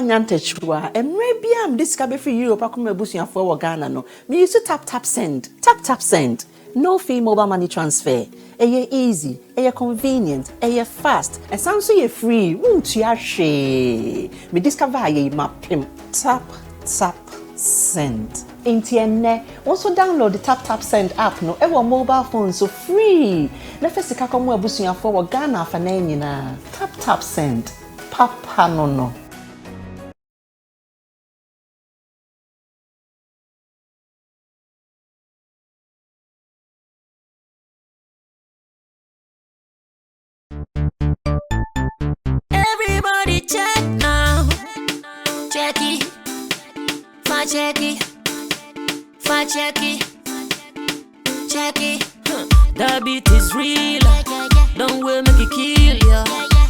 nyantechwa maybe am this ka be free Europe akoma busuafo wo Ghana no me use tap send no fee mobile money transfer easy convenient fast and sound so you free won't you hwe me discover ye mapim tap send Intienne also download the tap send app no ewo mobile phone so free na fesika komo abusuafo wo Ghana afa na nyina tap send papa no everybody check now check it that beat is real don't wait make it kill ya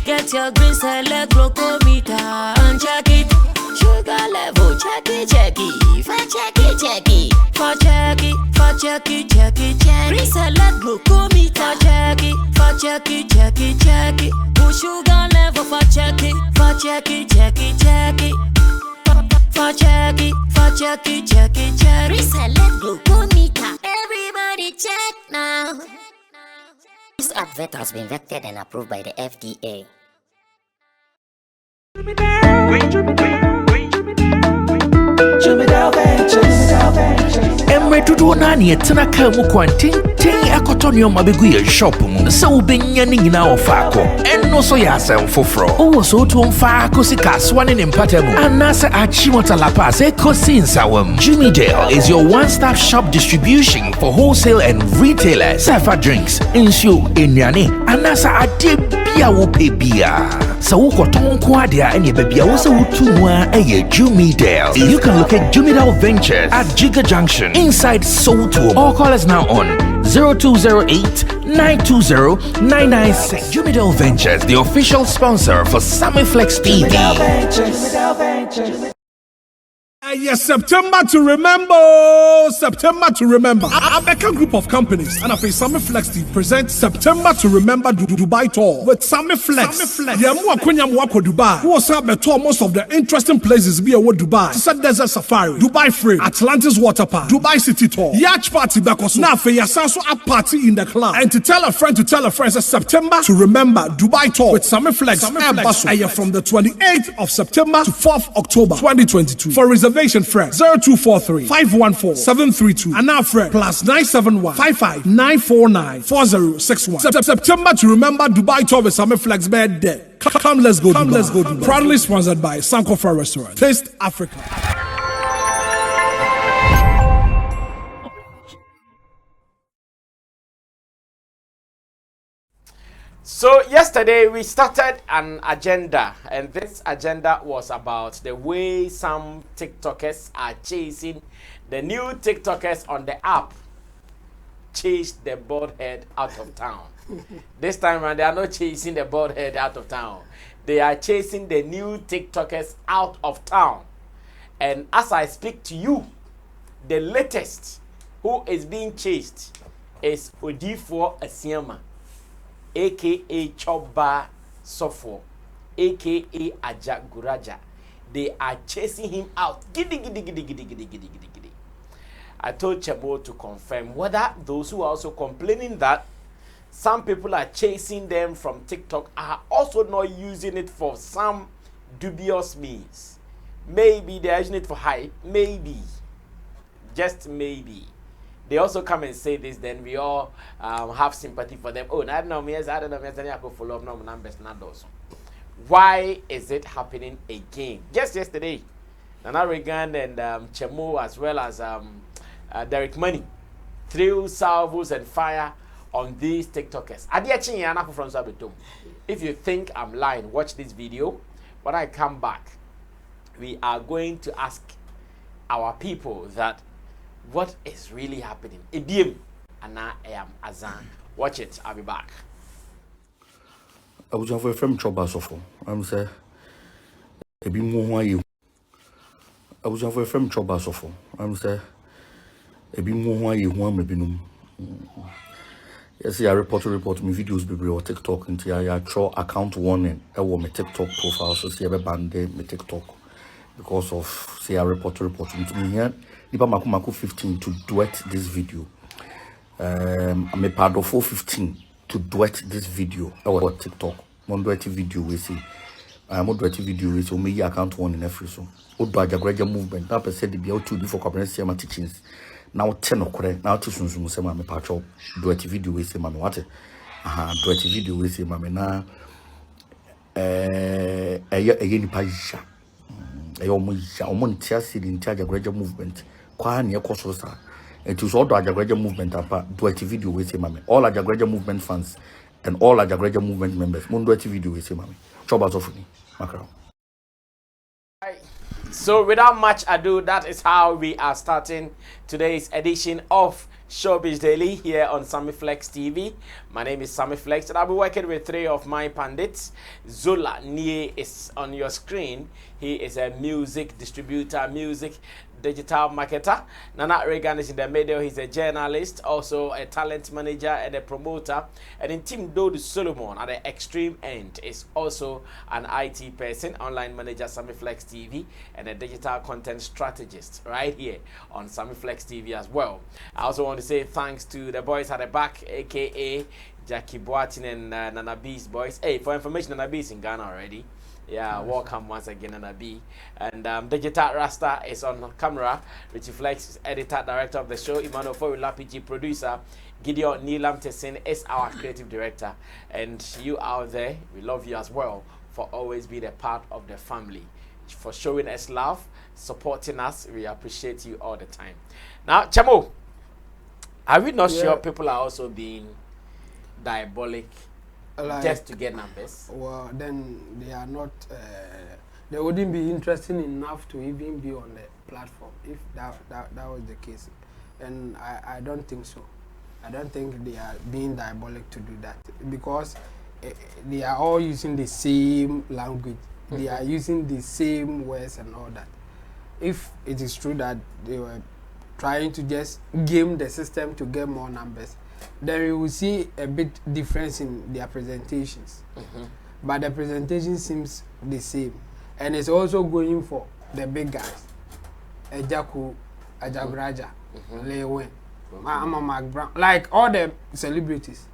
get your green select glucometer and check it sugar level check it green select glucometer check it sugar level check it reselect glucometer. Everybody check now. This advert has been vetted and approved by the FDA. Emre tudo nani etena ka mu kwantin akotonyo mabegu ye shop mu se ubenya ni nyina ofako enno so ya asem foforo owo so to mfa ko sika swane ne mpatamu anase achimota lapa se kosi nsawam. Jimmy Dale is your one-stop shop distribution for wholesale and retailers. Safa drinks, insure, enyane, anasa ade bia wo pe bia. So wo koton ko ade a ene bia wo se wutumwa eye Jimmy Dale. You can locate Jimmy Dale Ventures at Giga Junction inside Soto. Or call us now on 0208-920-996. Jimmy Dale Ventures, the official sponsor for Sammy Flex TV. Yes, September to remember. A Becca group of companies and a Sammy Flex TV presents September to Remember Dubai tour with Sammy Flex. Dubai. Who was have tour most of the interesting places be away Dubai. Set Desert Safari, Dubai Free, Atlantis Water Park, Dubai City Tour, Yacht Party Bekos. Now for your so a party in the club. And to tell a friend it's September to Remember Dubai tour with Sammy Flex. From the 28th of September to 4th October 2022. For reservation friend 0243-514-732 and now friend +971-55-949-4061. September to Remember Dubai tour with Sammy Flex birthday. Come let's go Dubai. Proudly sponsored by Sankofa Restaurant. Taste Africa. So yesterday we started an agenda, and this agenda was about the way some TikTokers are chasing the new TikTokers on the app. Chase the bald head out of town. This time around, they are not chasing the bald head out of town. They are chasing the new TikTokers out of town. And as I speak to you, the latest who is being chased is Odifo Asiama, aka Choba Sofo, aka Ajaguraja. They are chasing him out. Giddy. I told Chebo to confirm whether those who are also complaining that some people are chasing them from TikTok are also not using it for some dubious means. Maybe they are using it for hype. Maybe. Just maybe. They also come and say this, then we all have sympathy for them. Oh, I don't know, I don't know, I could follow up no numbers, not those. Why is it happening again? Just yesterday, Nana Regan and Chemo, as well as Derek Money, threw salvos and fire on these TikTokers. If you think I'm lying, watch this video. When I come back, we are going to ask our people that what is really happening. Ibiem, and I am Azan. Watch it. I'll be back. I was a friend Choba Sofo. I'm say a bit more you. I was a friend Choba Sofo. I'm say a bit more you want me binum. Yes, I report me videos be or TikTok into I draw account warning. I want my TikTok profile so see every band me TikTok. because of say a report to me here. Nipa maku 15 to duet this video. I'm a part of 415 to duet this video. Our TikTok. Mon duet video we see. I'm duet video we see. Me account one in every so. Odo Ajaguraja movement. Now per se the be to do for comprehensive my teachings. Now 10 okore. Now to sunsun say me part of duet video we see mama what? Duet video we see mama na nipa yisha. Omo ntia si di ntia Ajaguraja movement. Kwa na ekoso sa. It was all the Ajaguraja movement duet video we say mama. All Ajaguraja movement fans and all Ajaguraja movement members. Mon duet video we say mama. Chobas of me. Macro. So without much ado, that is how we are starting today's edition of Showbiz Daily here on Sammy Flex TV. My name is Sammy Flex and I'll be working with three of my pundits. Zola Nie is on your screen. He is a music distributor, music digital marketer. Nana Reagan is in the middle. He's a journalist, also a talent manager and a promoter. And in Team Dodu Solomon at the extreme end is also an IT person, online manager, Sammy Flex TV, and a digital content strategist right here on Sammy Flex TV as well. I also want to say thanks to the boys at the back, aka Jackie Boatin and Nana B's boys. Hey, for information, Nana B's in Ghana already. Yeah, welcome once again, Nana B. And Digital Rasta is on camera. Richie Flex is editor, director of the show. Emmanuel Forula, PG producer. Gideon Neelam Tessin is our creative director. And you out there, we love you as well for always being a part of the family. For showing us love, supporting us. We appreciate you all the time. Now, Chamo, are we not sure people are also being diabolic? Like, just to get numbers. Well, then they are not. They wouldn't be interested enough to even be on the platform if that was the case, and I don't think so. I don't think they are being diabolic to do that because they are all using the same language. They are using the same words and all that. If it is true that they were trying to just game the system to get more numbers, then you will see a bit difference in their presentations. But the presentation seems the same. And it's also going for the big guys. Ajaguraja, Wale, Mark Brown, like all the celebrities.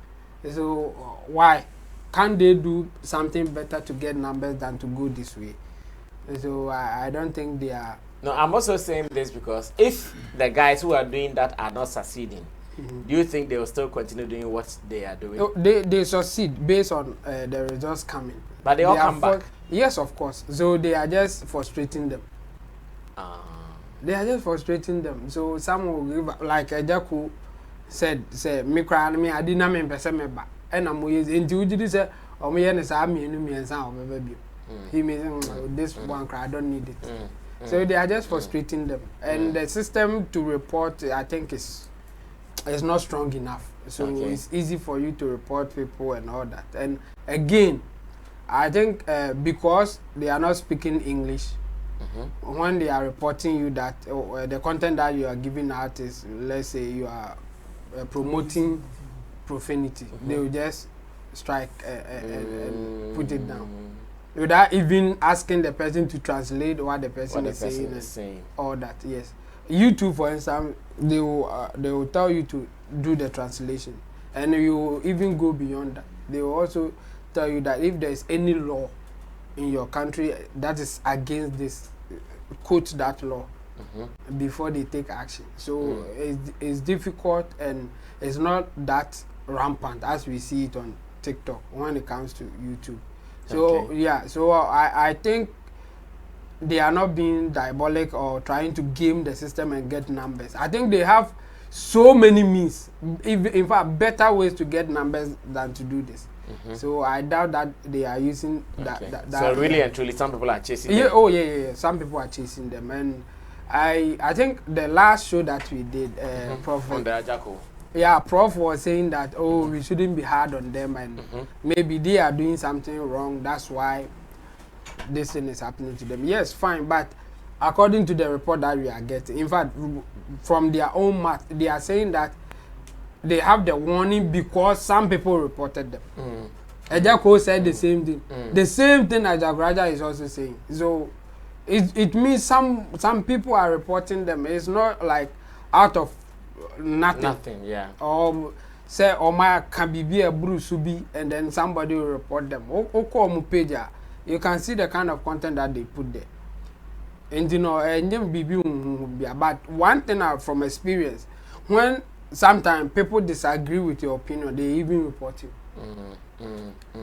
So why can't they do something better to get numbers than to go this way? So I don't think they are. No, I'm also saying this because if the guys who are doing that are not succeeding, do you think they will still continue doing what they are doing? They succeed based on the results coming. But they all come back? Yes, of course. So they are just frustrating them. They are just frustrating them. So some will give, like Jaku said, me cry me, I didn't mean me back. And I'm into you say, oh, me and Sammy and sound baby. He means this one cry, I don't need it. So they are just frustrating them. And the system to report, I think, is not strong enough, so it's easy for you to report people and all that. And again, I think because they are not speaking English, when they are reporting you that the content that you are giving out is, let's say you are promoting profanity, they will just strike and put it down without even asking the person to translate what the person is saying. All that, yes. YouTube, for instance, they will tell you to do the translation, and you will even go beyond that. They will also tell you that if there is any law in your country that is against this, quote that law before they take action. So it's difficult and it's not that rampant as we see it on TikTok when it comes to YouTube. So so I think they are not being diabolic or trying to game the system and get numbers. I think they have so many means, in fact, better ways to get numbers than to do this. So I doubt that they are using that. So really and truly, some people are chasing them. Yeah. Some people are chasing them. And I think the last show that we did, Prof. On the Ajako. Yeah, Prof was saying that, we shouldn't be hard on them and maybe they are doing something wrong. That's why this thing is happening to them. Yes, fine, but according to the report that we are getting, in fact, from their own math, they are saying that they have the warning because some people reported them. Ajako said the same thing. The same thing Ajaguraja is also saying. So it means some people are reporting them. It's not like out of nothing. Nothing, yeah. Or say my can be a Bruce Subi and then somebody will report them. Page, you can see the kind of content that they put there. And you know, but one thing from experience, when sometimes people disagree with your opinion, they even report you.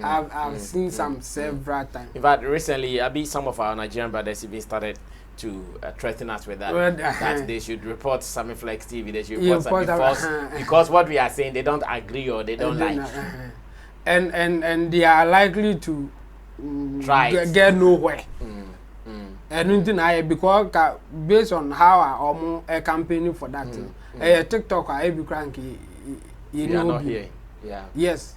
I've seen some several times. In fact, recently, I beat some of our Nigerian brothers even started to threaten us with that. That they should report Sammy Flex TV. They should report because what we are saying, they don't agree or they don't like. And they are likely to get nowhere. And because based on how I campaigning for that thing, TikTok I be cranky. You are know, not here. Yeah. Yes.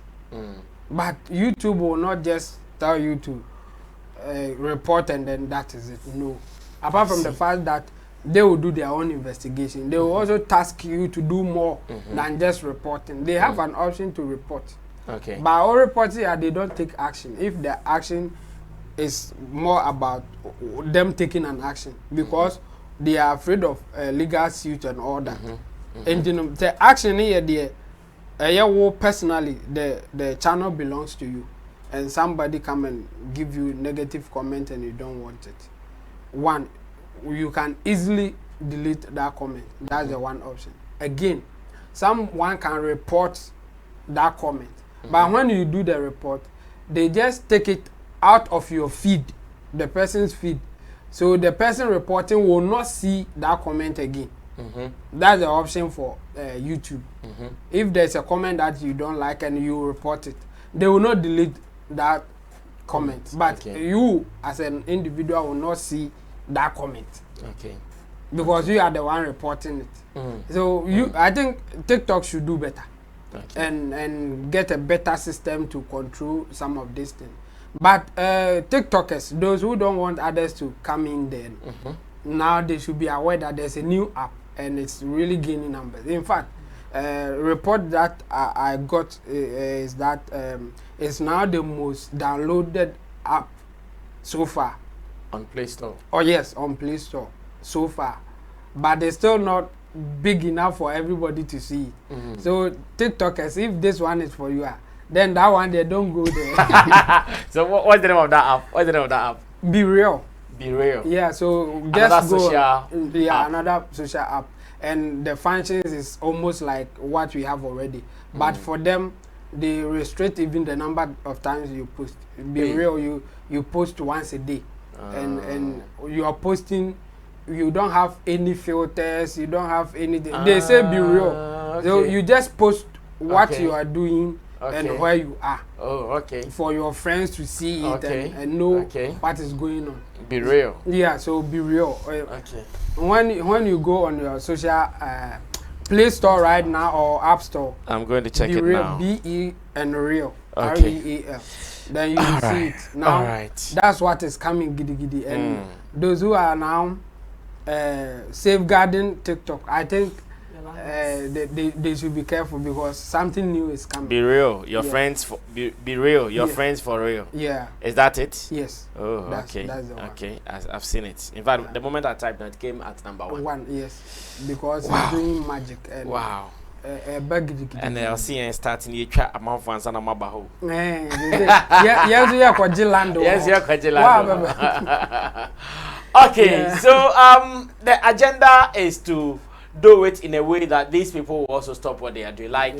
But YouTube will not just tell you to report and then that is it. No. Apart from the fact that they will do their own investigation, they will also task you to do more than just reporting. They have an option to report. Okay. But all reporting, they don't take action. If the action is more about them taking an action because they are afraid of legal suit and all that. And you know, the action here, personally, the channel belongs to you, and somebody come and give you negative comment and you don't want it. One, you can easily delete that comment. That's the one option. Again, someone can report that comment, but when you do the report, they just take it out of your feed, the person's feed, so the person reporting will not see that comment again. That's the option for YouTube. If there's a comment that you don't like and you report it, they will not delete that comment, but you as an individual will not see that comment. Okay. Because you are the one reporting it. So I think TikTok should do better. And get a better system to control some of these things. But TikTokers, those who don't want others to come in there, now they should be aware that there's a new app and it's really gaining numbers. In fact, report that I got is that it's now the most downloaded app so far. On Play Store? Oh yes, on Play Store so far. But they're still not big enough for everybody to see it. So TikTokers, if this one is for you, then that one they don't go there. So what's the name of that app? What's the name of that app? Be Real. Be Real. Yeah, so just go. Another social app, and the functions is almost like what we have already. But for them, they restrict even the number of times you post. Be Real, you post once a day, and you are posting. You don't have any filters. You don't have anything. They say Be Real, so you just post what you are doing. And where you are. Oh, okay. For your friends to see it and know what is going on. Be real. Yeah, so be real. Okay. When you go on your social Play Store right now or App Store, I'm going to check it real, now. BE and Real. Okay. REAL. Then you will see it. Now, that's what is coming giddy giddy. And those who are now safeguarding TikTok, I think they should be careful because something new is coming. Be real, your friends. Be real, your friends for real. Yeah. Is that it? Yes. Oh, okay. That's the one. Okay, I've seen it. In fact, the moment I typed that, it came at number 1. Yes, because it's doing magic. And and I'll see and starting you chat a month once and I'm about. Yes, you are Quadjilando. Yes, you are Quadjilando. Okay, so the agenda is to do it in a way that these people will also stop what they are doing. Like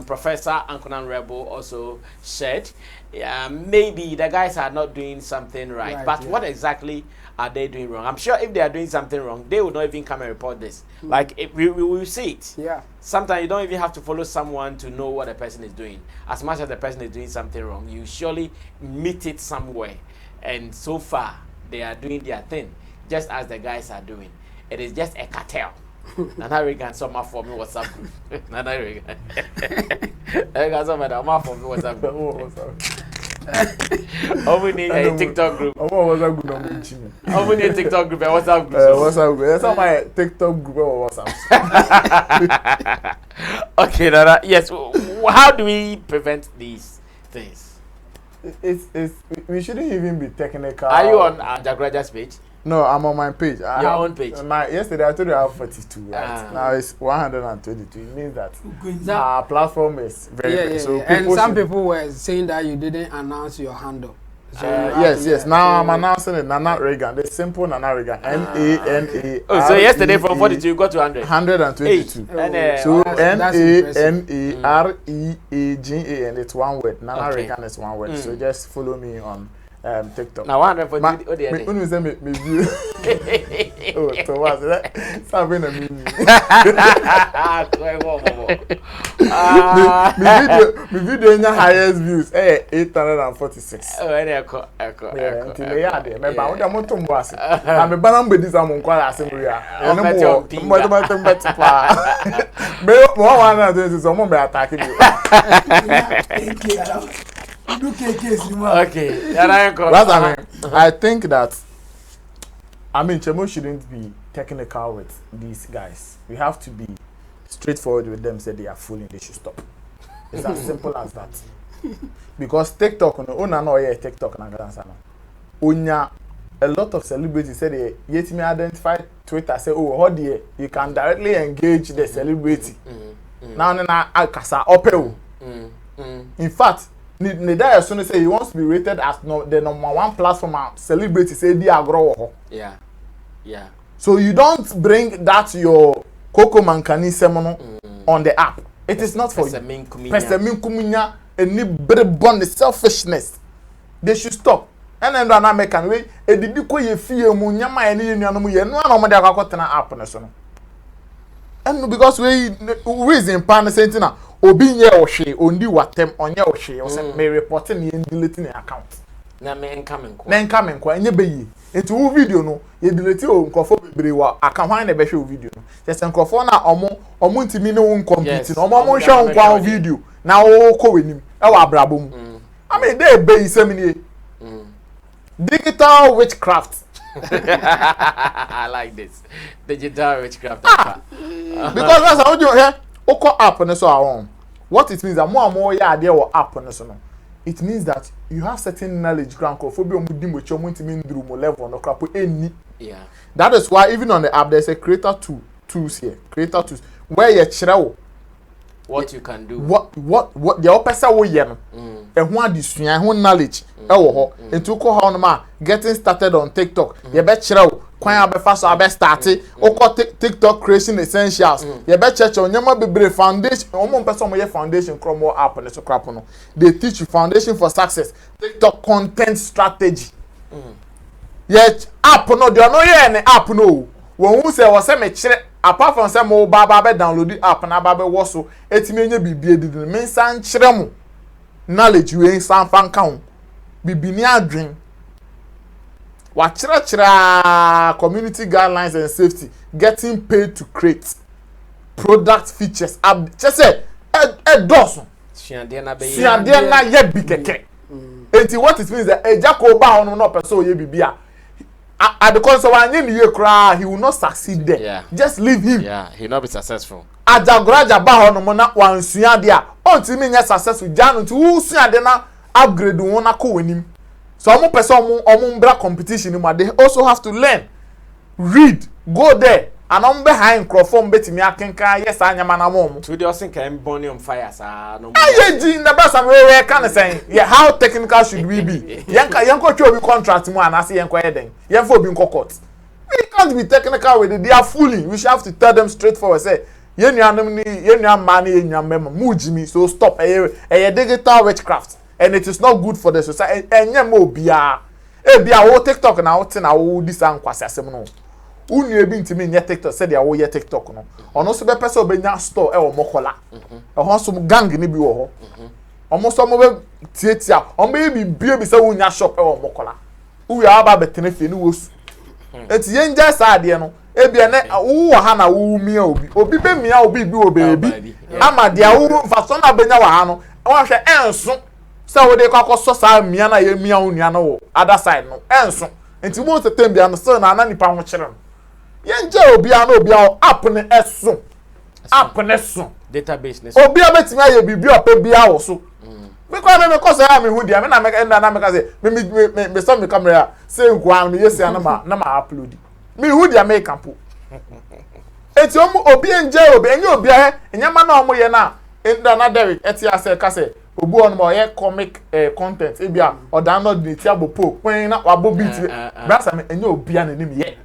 Professor Ankonan Rebel also said, maybe the guys are not doing something right. But what exactly are they doing wrong? I'm sure if they are doing something wrong, they will not even come and report this. Like, we will see it. Yeah. Sometimes you don't even have to follow someone to know what the person is doing. As much as the person is doing something wrong, you surely meet it somewhere. And so far, they are doing their thing, just as the guys are doing. It is just a cartel. Nana Regan summer for me WhatsApp group. Nana Regan. Regan summer for me WhatsApp group. We need a TikTok group. We need a TikTok group and WhatsApp group. WhatsApp group. That's my TikTok group or WhatsApp. Okay, Nana. Yes. How do we prevent these things? We shouldn't even be technical. Are you on Ajaguraja's page? No, I'm on my page. Your own page. Yesterday I told you I have 42. Right? Now it's 122. It means that our platform is very So and some people were saying that you didn't announce your handle. So yes. Now I'm announcing it. Nana Reagan. The simple Nana Reagan. NANA. Oh, so yesterday from 42 you got to 100. 122. So NANAREAGA, and it's one word. Nana Reagan is one word. So just follow me on TikTok. Now 140. When you say me view. Oh, so what's that? Something a meme. My video in your highest views 846. Oh, echo. Until they are there. Me ba wo da moto mbase. Na me ba na mbedi za mo nkwala asembri a. Ene mo me one na do so mo me attack me. Okay. I think that Chemo shouldn't be technical with these guys. We have to be straightforward with them. Say they are fooling, they should stop. It's as simple as that. Because TikTok, TikTok Unya, a lot of celebrities say they yet me identify Twitter. Say, oh, how do you can directly engage the celebrity. Now, Akasa Opel. In fact, Nida as soon as say he wants to be rated as the #1 platform celebrity say the agro. Yeah. So you don't bring that your Coco Mankani semono on the app. It is not for you. Pesemin kumunya any very born selfishness. They should stop. And then na make an way e didi ko ye fie mu nyama ye ne nuanu mu ye no na omode akakotena app ne so no. And because we reason pan sentina obi nye ohwe ondi watem onye ohwe o se me report na ye delete ne account na me enka menko enye beyi enti wo video no ye delete o nkofo bebre wa aka hwan na be hwe o video no just nkofo na omo ntimi ne wo compete no omo hwe nkwa video na wo ko wenim e wa abrabo mu I mean dey beyi semini digital witchcraft. I like this. Digital witchcraft. Because that's how you hear oko app on so awon. What it means that more ya there or app on so no. It means that you have certain knowledge ground phobia mudi mo chomo ntimi nduru mo level no crapo any. Yeah. That is why even on the app there's a creator tools here. Creator tools where you chira what you can do. What the opesa wo ye no. Ehun adisua ehun knowledge e wo ho. Entu ko ho no ma getting started on TikTok. Ye be chira wo kwan abefa so abe start oko TikTok creation essentials. Ye be church onyama bebre foundation omo person mo ye foundation kromo app ne so crap no. They teach you foundation for success. TikTok content strategy. Yet app no do no ye ne app no. Won hu say wo say me kire apart from say mo ba be download the app na ba be wo so etimi enye bibie didi me san kire mo knowledge we san fan kan bibini adwen wa kire community guidelines and safety getting paid to create product features just say doso siande na ye bi keke enti what it means that ejako ba hono no person ye bibia at the console he will not succeed there. Yeah. Just leave him. Yeah, he will not be successful. Ajaguraja ba hono mo na wansuya dia. Onti me nya successful janu nti wo suya de na upgrade won na ko wanim. So omo person omo mbra competition ma they also have to learn. Read, go there and on behind crofom betimi akenka yes anyama na mo. To the osin can burn on fire sa no. Ayeji na ba some we can say yeah how technical should we be? Yanko twa obi contract mu anase yanko eden. Yanfo obi nko court. We can't be technical with it. They are fooling. We should have to tell them straightforward say yenuanum ni yenuam ma na yenuam mema mujimi so stop digital witchcraft and it is not good for the society. Enye mo bia wo TikTok na wo te na wo di san kwase asem no. Unu ebi ntimi nye TikTok said ya wo ye TikTok no ono so be pese obenya store e wo mokola ho so gang ni bi wo ho omo so mo be tietia omo e bi bie bi se wo nya shop e wo mokola wo ya aba betene fe ni wo su eti ye nja sa ade no e bia na wo ha na wo mia obi be mia obi bi obebi ama dia wo fa so na benya wa ha no wo hwe enso se wo de kwakoso sa mia na ye mia onua no wo other side no enso enti mo tetem bia no so na na nipa ho kire yenje obia na obia app ne eso app ne so database ne obia betimi aye bibia opa bia wo so Because me cause I am who dia me na make say me stop the camera say nkwa me yes na ma upload. Me who dia make campo. Eti obi enje obi enye obi enyama na omo ye na na Derek eti ase ka say obu on mo ye comic content e bia o download the tiabo po pen na wabo beat brasa me enye obi ananim ye.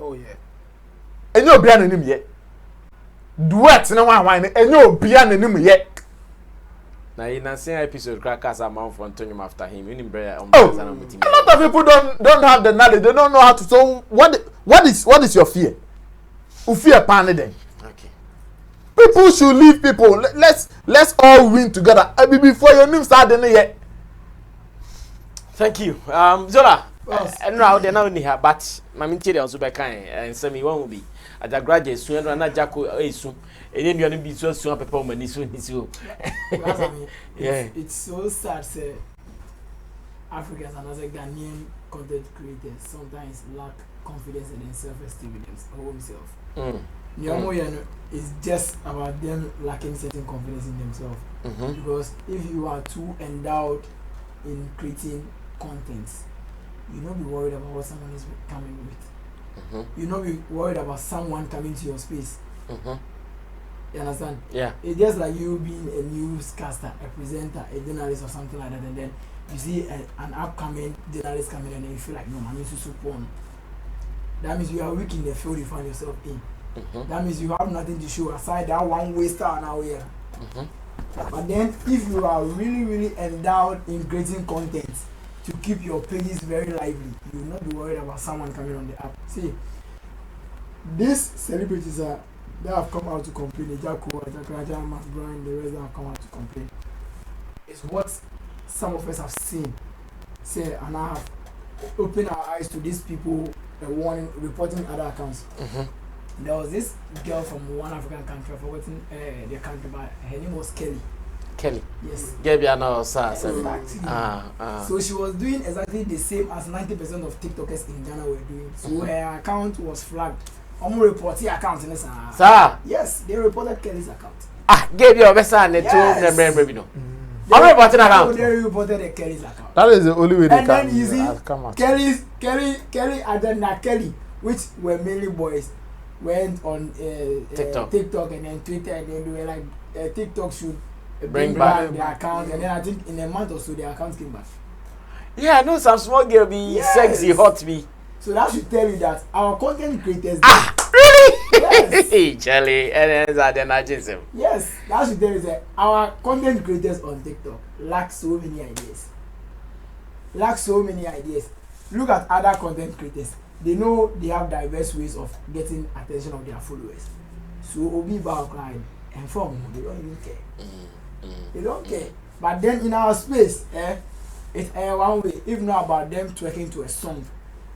Oh yeah. Enye obi ananim ye. Duet na wan enye obi ananim ye. Now in a same episode, crackers are mount for Antonio after him. A lot of people don't have the knowledge. They don't know how to. So what is your fear? You fear panic then. Okay. People should leave people. Let's all win together. Before your name start yet. Thank you. Zola. And now they're not here, but my interior also by kind and Sammy won't be. Ajaguraja soon and Ajaguraja soon. And then you're going to be so soon, Papa, when it's so. Yeah. It's so sad, say, Africans and other Ghanaian content creators sometimes lack confidence and self-esteem in themselves. It's just about them lacking certain confidence in themselves. Because if you are too endowed in creating content, you not be worried about what someone is coming with. You not be worried about someone coming to your space. You understand? Yeah. It's just like you being a newscaster, a presenter, a journalist or something like that, and then you see an upcoming journalist coming and then you feel like, no, man, you should support. That means you are weak in the field you find yourself in. That means you have nothing to show aside that one waster an hour here. But then if you are really, really endowed in creating content to keep your pages very lively, you will not be worried about someone coming on the app. See, these celebrities that have come out to complain, Ajaguraja, Matt Brown, the rest that have come out to complain, is what some of us have seen, say, and I have opened our eyes to these people warning, reporting other accounts. There was this girl from one African country, I've forgotten the country, but her name was Kelly. Kelly. Yes. So she was doing exactly the same as 90% of TikTokers in Ghana were doing. So her account was flagged. Report your account in this. Sir. Yes, they reported Kelly's account. Gave your best son the two. I'm reporting account. They reported Kelly's account. That is the only way they and can. And then you see, come out. Kelly, Ajaguraja, Kelly, which were mainly boys, went on TikTok and then Twitter, and then they were like, TikTok should bring back their account, and then I think in a month or so their account came back. Yeah, I know some small girl be sexy, hot me. So that should tell you that our content creators. Really? Yes. Charlie, and then yes, that should tell you that our content creators on TikTok lack so many ideas. Look at other content creators. They know they have diverse ways of getting attention of their followers. So Obi Bao crying and from they don't even care. They don't care. But then in our space, it's one way. If not about them twerking to a song,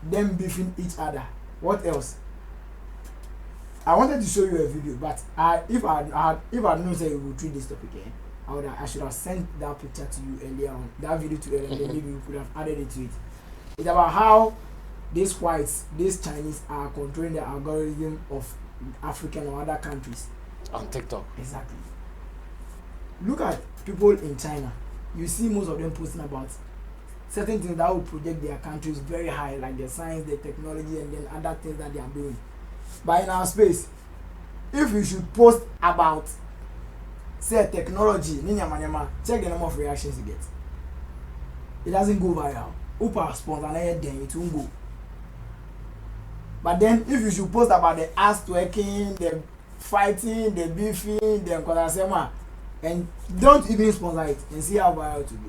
them beefing each other. What else? I wanted to show you a video, but if I known say we would treat this topic again, I should have sent that picture to you earlier on, that video to you, and then maybe you could have added it to it. It's about how these whites, these Chinese are controlling the algorithm of African or other countries. On TikTok. Exactly. Look at people in China. You see most of them posting about certain things that will project their countries very high, like the science, the technology, and then other things that they are doing. But in our space, if you should post about, say, technology, check the number of reactions you get. It doesn't go viral. Upa spontaneous, then it won't go. But then if you should post about the ass twerking, the fighting, the beefing, the konasema, and don't even sponsor it and see how viral to be.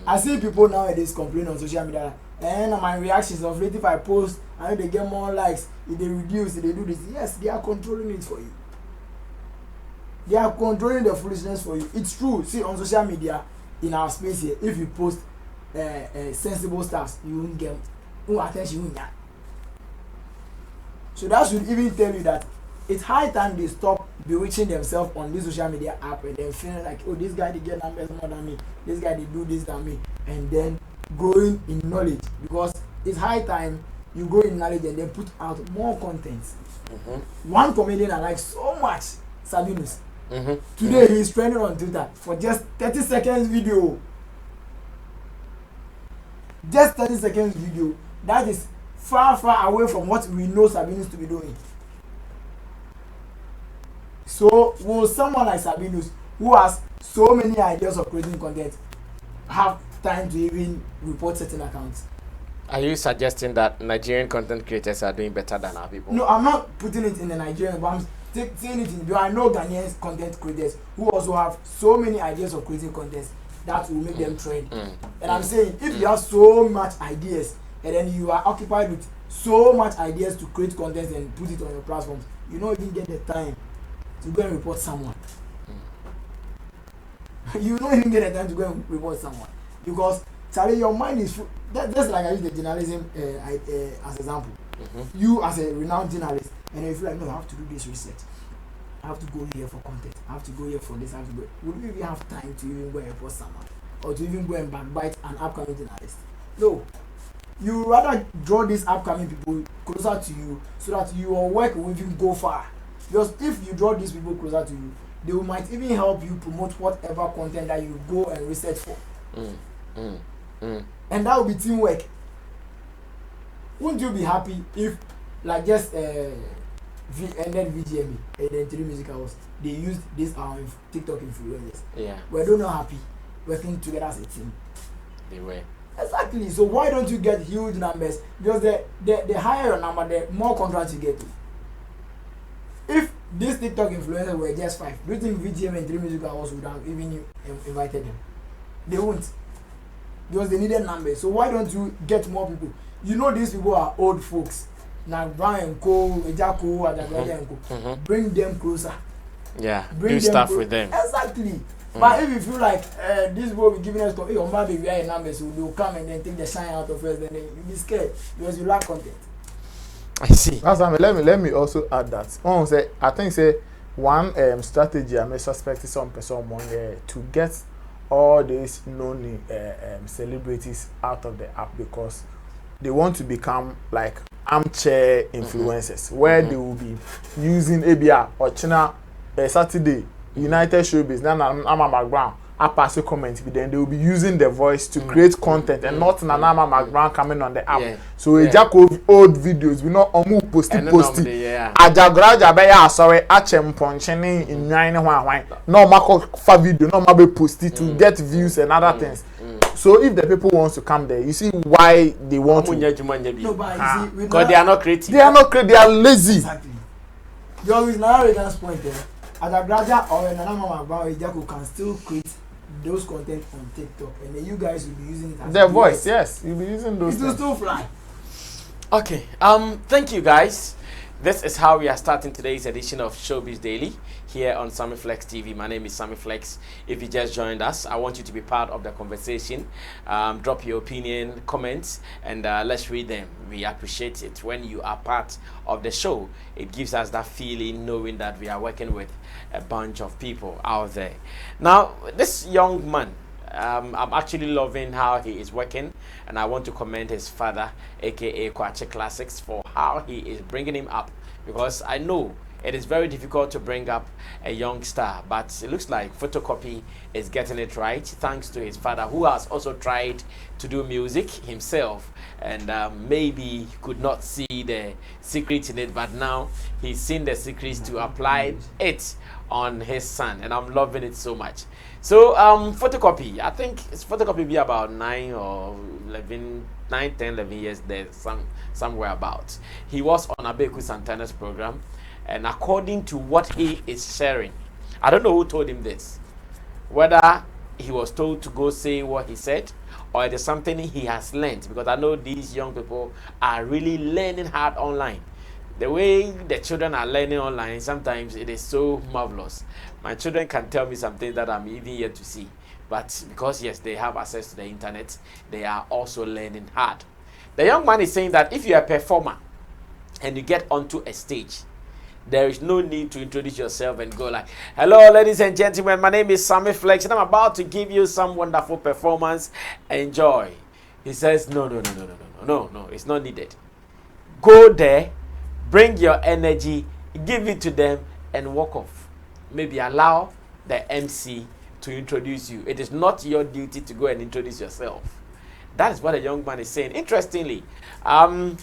I see people nowadays complain on social media, and my reactions of late if I post, I know they get more likes, if they reduce, if they do this. Yes, they are controlling it for you. They are controlling the foolishness for you. It's true. See, on social media, in our space here, if you post sensible stuff, you won't get attention. So that should even tell you that it's high time they stop bewitching themselves on this social media app and then feeling like, oh, this guy they get numbers more than me, this guy they do this than me, and then growing in knowledge, because it's high time you grow in knowledge and then put out more content. One comedian I like so much, Sabinus. Today he's trending on Twitter for just 30 seconds video. Just 30 seconds video. That is far away from what we know Sabinus to be doing. So will someone like Sabinus, who has so many ideas of creating content, have time to even report certain accounts? Are you suggesting that Nigerian content creators are doing better than our people? No, I'm not putting it in the Nigerian, but I'm saying it in, because I know Ghanaian content creators who also have so many ideas of creating content that will make them trend. And I'm saying, if you have so much ideas and then you are occupied with so much ideas to create content and put it on your platforms, you don't even get the time to go and report someone. You don't even get the time to go and report someone, because Charlie, your mind is that's like I use the journalism as example. You as a renowned journalist, and if you feel like, no, I have to do this research, I have to go here for content, I have to go here for this, I have to go. Would you even have time to even go and report someone, or to even go and backbite an upcoming journalist? No. You rather draw these upcoming people closer to you so that your work will even go far. Because if you draw these people closer to you, they might even help you promote whatever content that you go and research for. And that will be teamwork. Wouldn't you be happy if, like, just and then VGME and then 3 Music Awards, they used this TikTok influencers? Yeah. We're not happy working together as a team. They were. Exactly. So why don't you get huge numbers? Because the higher your number, the more contracts you get. If these TikTok influencers were just 5, do you think VGM and 3 Music Awards would have even invited them? They won't. Because they needed numbers. So why don't you get more people? You know these people are old folks. Now Brown and Co, Ejako, Ajaguraja and Co. Bring them closer. Yeah. Do stuff with them. Exactly. But if you feel like this will be giving us, hey, or maybe we are a number, so they'll come and then take the shine out of us, then you'll be scared because you lack content. I see. That's let me also add that. I think one strategy I may suspect is some person to get all these known celebrities out of the app, because they want to become like armchair influencers, where they will be using ABR or China Saturday United Showbiz. Then I'm a background. I pass a comment, but then they will be using the voice to create content and not Nanama background coming on the app. Yeah. So a jack of old videos, we not posty. Ajaguraja beya sorry achem poncheni in nine why. No mako fa video, no mabe posty to get views and other things. So if the people wants to come there, you see why they want to. No, but you see, because they are not creative. They are not creative. They are lazy. Exactly. There is now Regan's point there. Ajaguraja or Nanama Ejako can still create those content on TikTok, and then you guys will be using it as their voice. Yes, you'll be using those. It will still fly. Okay. Thank you, guys. This is how we are starting today's edition of Showbiz Daily here on Sammy Flex TV. My name is Sammy Flex. If you just joined us, I want you to be part of the conversation. Drop your opinion, comments, and let's read them. We appreciate it when you are part of the show. It gives us that feeling knowing that we are working with a bunch of people out there. Now, this young man, I'm actually loving how he is working, and I want to commend his father, aka Kwache Classics, for how he is bringing him up, because I know it is very difficult to bring up a young star, but it looks like Fotocopy is getting it right thanks to his father, who has also tried to do music himself, and maybe could not see the secret in it, but now he's seen the secrets to apply it on his son, and I'm loving it so much. So Fotocopy, I think it's Fotocopy be about 9 or 11, 9, 10, 11 years there, somewhere about. He was on Abeku Santana's program, and according to what he is sharing, I don't know who told him this, whether he was told to go say what he said, or it is something he has learned, because I know these young people are really learning hard online. The way the children are learning online, sometimes it is so marvelous. My children can tell me something that I'm even yet to see. But because, yes, they have access to the internet, they are also learning hard. The young man is saying that if you're a performer and you get onto a stage, there is no need to introduce yourself and go like, hello, ladies and gentlemen, my name is Sammy Flex, and I'm about to give you some wonderful performance. Enjoy. He says, no, it's not needed. Go there, bring your energy, give it to them, and walk off. maybe allow the MC to introduce you. It is not your duty to go and introduce yourself. That is what the young man is saying. Interestingly, the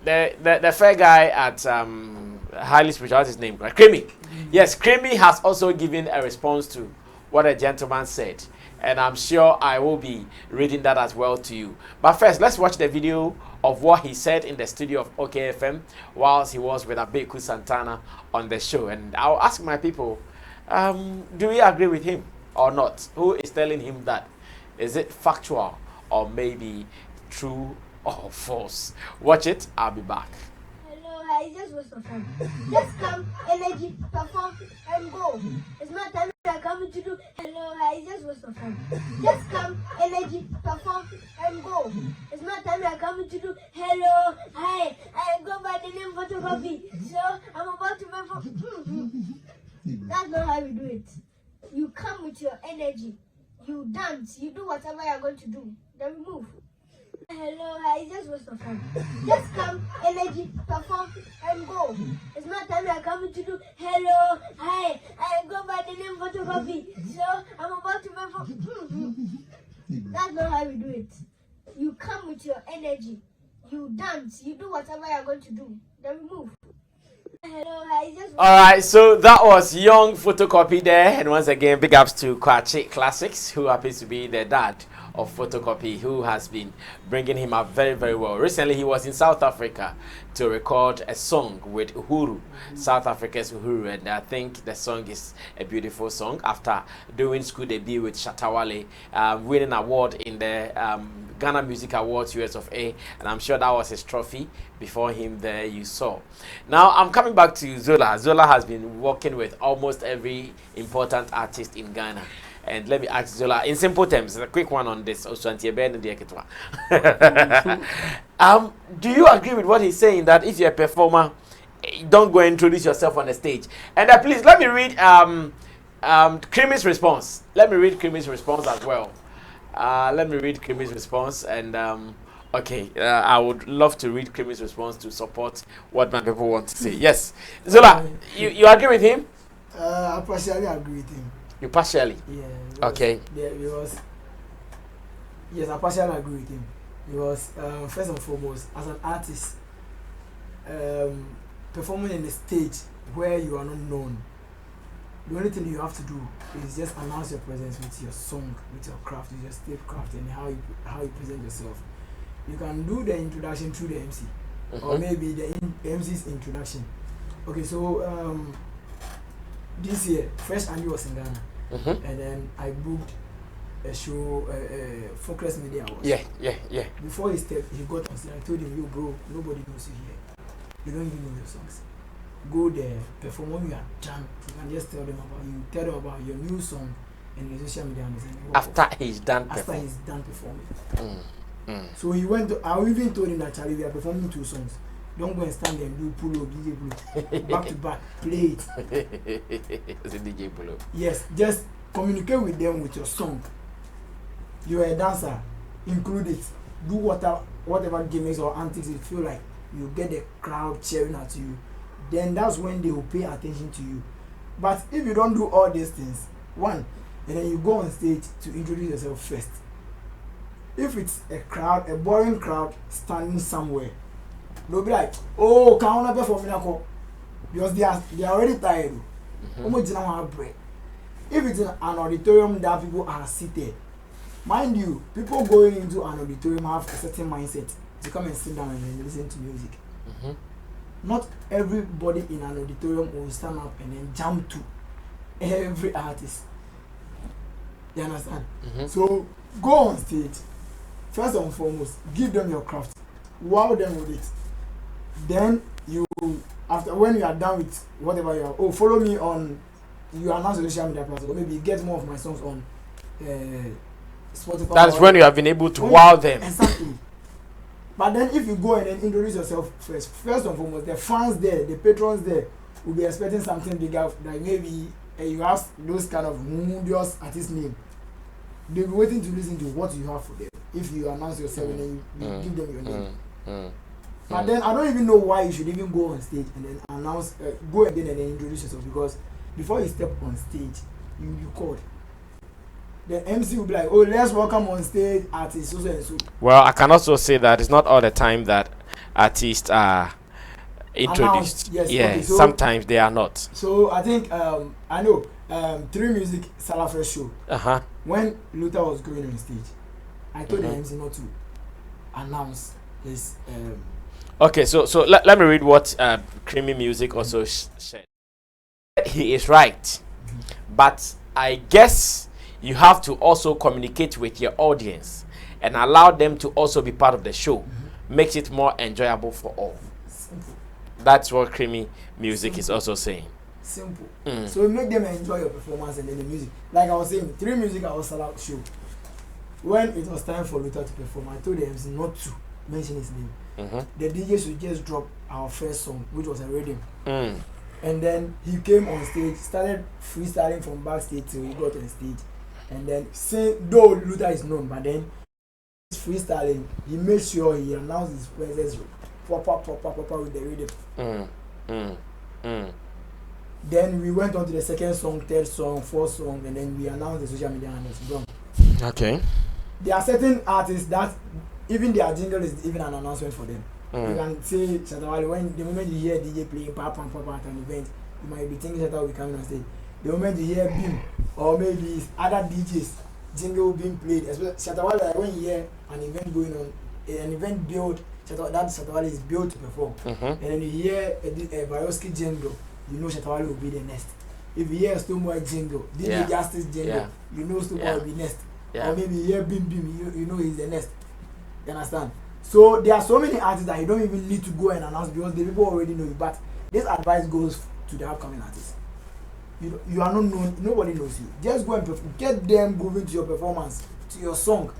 fair guy at Highly Spiritual, what's his name? Creamy. Yes, Creamy has also given a response to what a gentleman said. And I'm sure I will be reading that as well to you. But first, let's watch the video of what he said in the studio of OKFM whilst he was with Abeku Santana on the show. And I'll ask my people, do we agree with him or not? Who is telling him that? Is it factual or maybe true or false? Watch it. I'll be back. Hello, I just was for fun. Just come, energy, perform, and go. It's my time I'm coming to do. Hello, I just was for fun. Just come, energy, perform, and go. It's my time I'm coming to do. Hello, hi, I go by the name Fotocopy. So I'm about to perform. That's not how we do it. You come with your energy. You dance, you do whatever you're going to do. Then we move. Hello, I just was for fun. Just come, energy, perform, and go. It's my time I'm coming to do. Hello, hi, I go by the name Fotocopy. So I'm about to perform. That's not how we do it. You come with your energy. You dance, you do whatever you're going to do. Then we move. Hello, I just... Alright, so that was young Fotocopy there. And once again, big ups to Kwachi Classics, who happens to be the dad of Fotocopy, who has been bringing him up very, very well. Recently, he was in South Africa to record a song with Uhuru, South Africa's Uhuru, and I think the song is a beautiful song. After doing school debut with Shatta Wale, winning an award in the Ghana Music Awards US of A, and I'm sure that was his trophy. Before him there you saw. Now I'm coming back to Zola. Zola has been working with almost every important artist in Ghana. And let me ask Zola, in simple terms, a quick one on this. Do you agree with what he's saying, that if you're a performer, don't go and introduce yourself on the stage? And please, let me read Creamy's response. Let me read Creamy's response as well. Let me read Creamy's response. And okay, I would love to read Creamy's response to support what my people want to say. Yes. Zola, you agree with him? I partially agree with him. You partially? Yeah. Okay. Yeah, because yes, I partially agree with him. Because first and foremost, as an artist, performing in a stage where you are not known, the only thing you have to do is just announce your presence with your song, with your craft, with your stage craft, and how you present yourself. You can do the introduction through the MC, or maybe the MC's introduction. Okay, so this year, Fresh Andy was in Ghana, and then I booked a show, Focus Media Awards. Yeah. Before he stepped, he got on stage. I told him, "Yo, bro, nobody knows you here. You don't even know your songs. Go there, perform when you are done. You can just tell them about your new song and your social media." After he's done performing. So he went to, I even told him that, Charlie, we are performing 2 songs. Don't go and stand there and do pull up, DJ pull up. Back to back, play it. It's a DJ pull up. Yes, just communicate with them with your song. You are a dancer, include it. Do whatever gimmicks or antics you feel like you get the crowd cheering at you. Then that's when they will pay attention to you. But if you don't do all these things, and then you go on stage to introduce yourself first. If it's a boring crowd standing somewhere, they'll be like, "Oh, can I perform now?" Because they are already tired. If it's in an auditorium that people are seated, mind you, people going into an auditorium have a certain mindset to come and sit down and then listen to music. Not everybody in an auditorium will stand up and then jump to every artist. You understand? So go on stage. First and foremost, give them your craft. Wow them with it. Then when you are done with whatever you are, follow me on, you announce your social media platform, or maybe get more of my songs on Spotify. That's when you have been able to wow them. Exactly. But then if you go and then introduce yourself first and foremost, the fans there, the patrons there, will be expecting something bigger, like maybe you have those kind of moodious artist name. They'll be waiting to listen to what you have for them. If you announce yourself and then you give them your name. But then I don't even know why you should even go on stage and then announce, go again and then introduce yourself, because before you step on stage, you called. The MC will be like, oh, let's welcome on stage artist so and so. Well, I can also say that it's not all the time that artists are introduced. Yes, yeah, okay, so, sometimes they are not. So I think I know 3 Music Salafresh show. When Luther was going on stage, I told the MC not to announce his. Okay, so let me read what Creamy Music also said. He is right, but I guess you have to also communicate with your audience and allow them to also be part of the show. Makes it more enjoyable for all. Simple. That's what Creamy Music is also saying. Simple. So make them enjoy your performance and then the music. Like I was saying, 3 Music I was sellout show. When it was time for Luther to perform, I told the MC not to mention his name. The DJ should just drop our first song, which was a rhythm. And then he came on stage, started freestyling from backstage till he got on stage. And then, though Luther is known, but then he's freestyling, he made sure he announced his presence proper with the rhythm. Then we went on to the second song, third song, fourth song, and then we announced the social media handles. Okay. There are certain artists that even their jingle is even an announcement for them. You can say Shatta, when the moment you hear DJ playing pop at an event, you might be thinking Shatta will be coming on stage. The moment you hear Beam or maybe other DJs jingle being played, especially Shatta, when you hear an event going on, an event build, that Shatta is built to perform, and then you hear a Varosky jingle, you know Shatta will be the next. If you hear a Stoneboy jingle, DJ Justice jingle, you know Stoneboy will be next. Or maybe you hear Beam, you know he's the next. You understand? So there are so many artists that you don't even need to go and announce because the people already know you. But this advice goes to the upcoming artists. You are not known, nobody knows you. Just go and get them moving to your performance, to your song.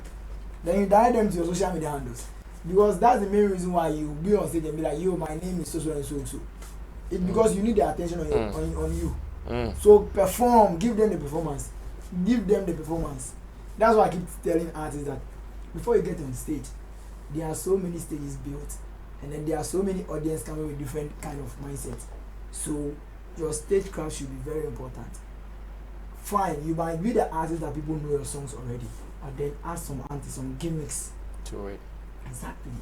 Then you direct them to your social media handles. Because that's the main reason why you be on stage and be like, yo, my name is so and so and so. It's because you need the attention on you. So perform, give them the performance. Give them the performance. That's why I keep telling artists that before you get on stage, there are so many stages built, and then there are so many audience coming with different kind of mindsets. So your stage craft should be very important. Fine, you might be the artist that people know your songs already, but then add some gimmicks to it. Exactly.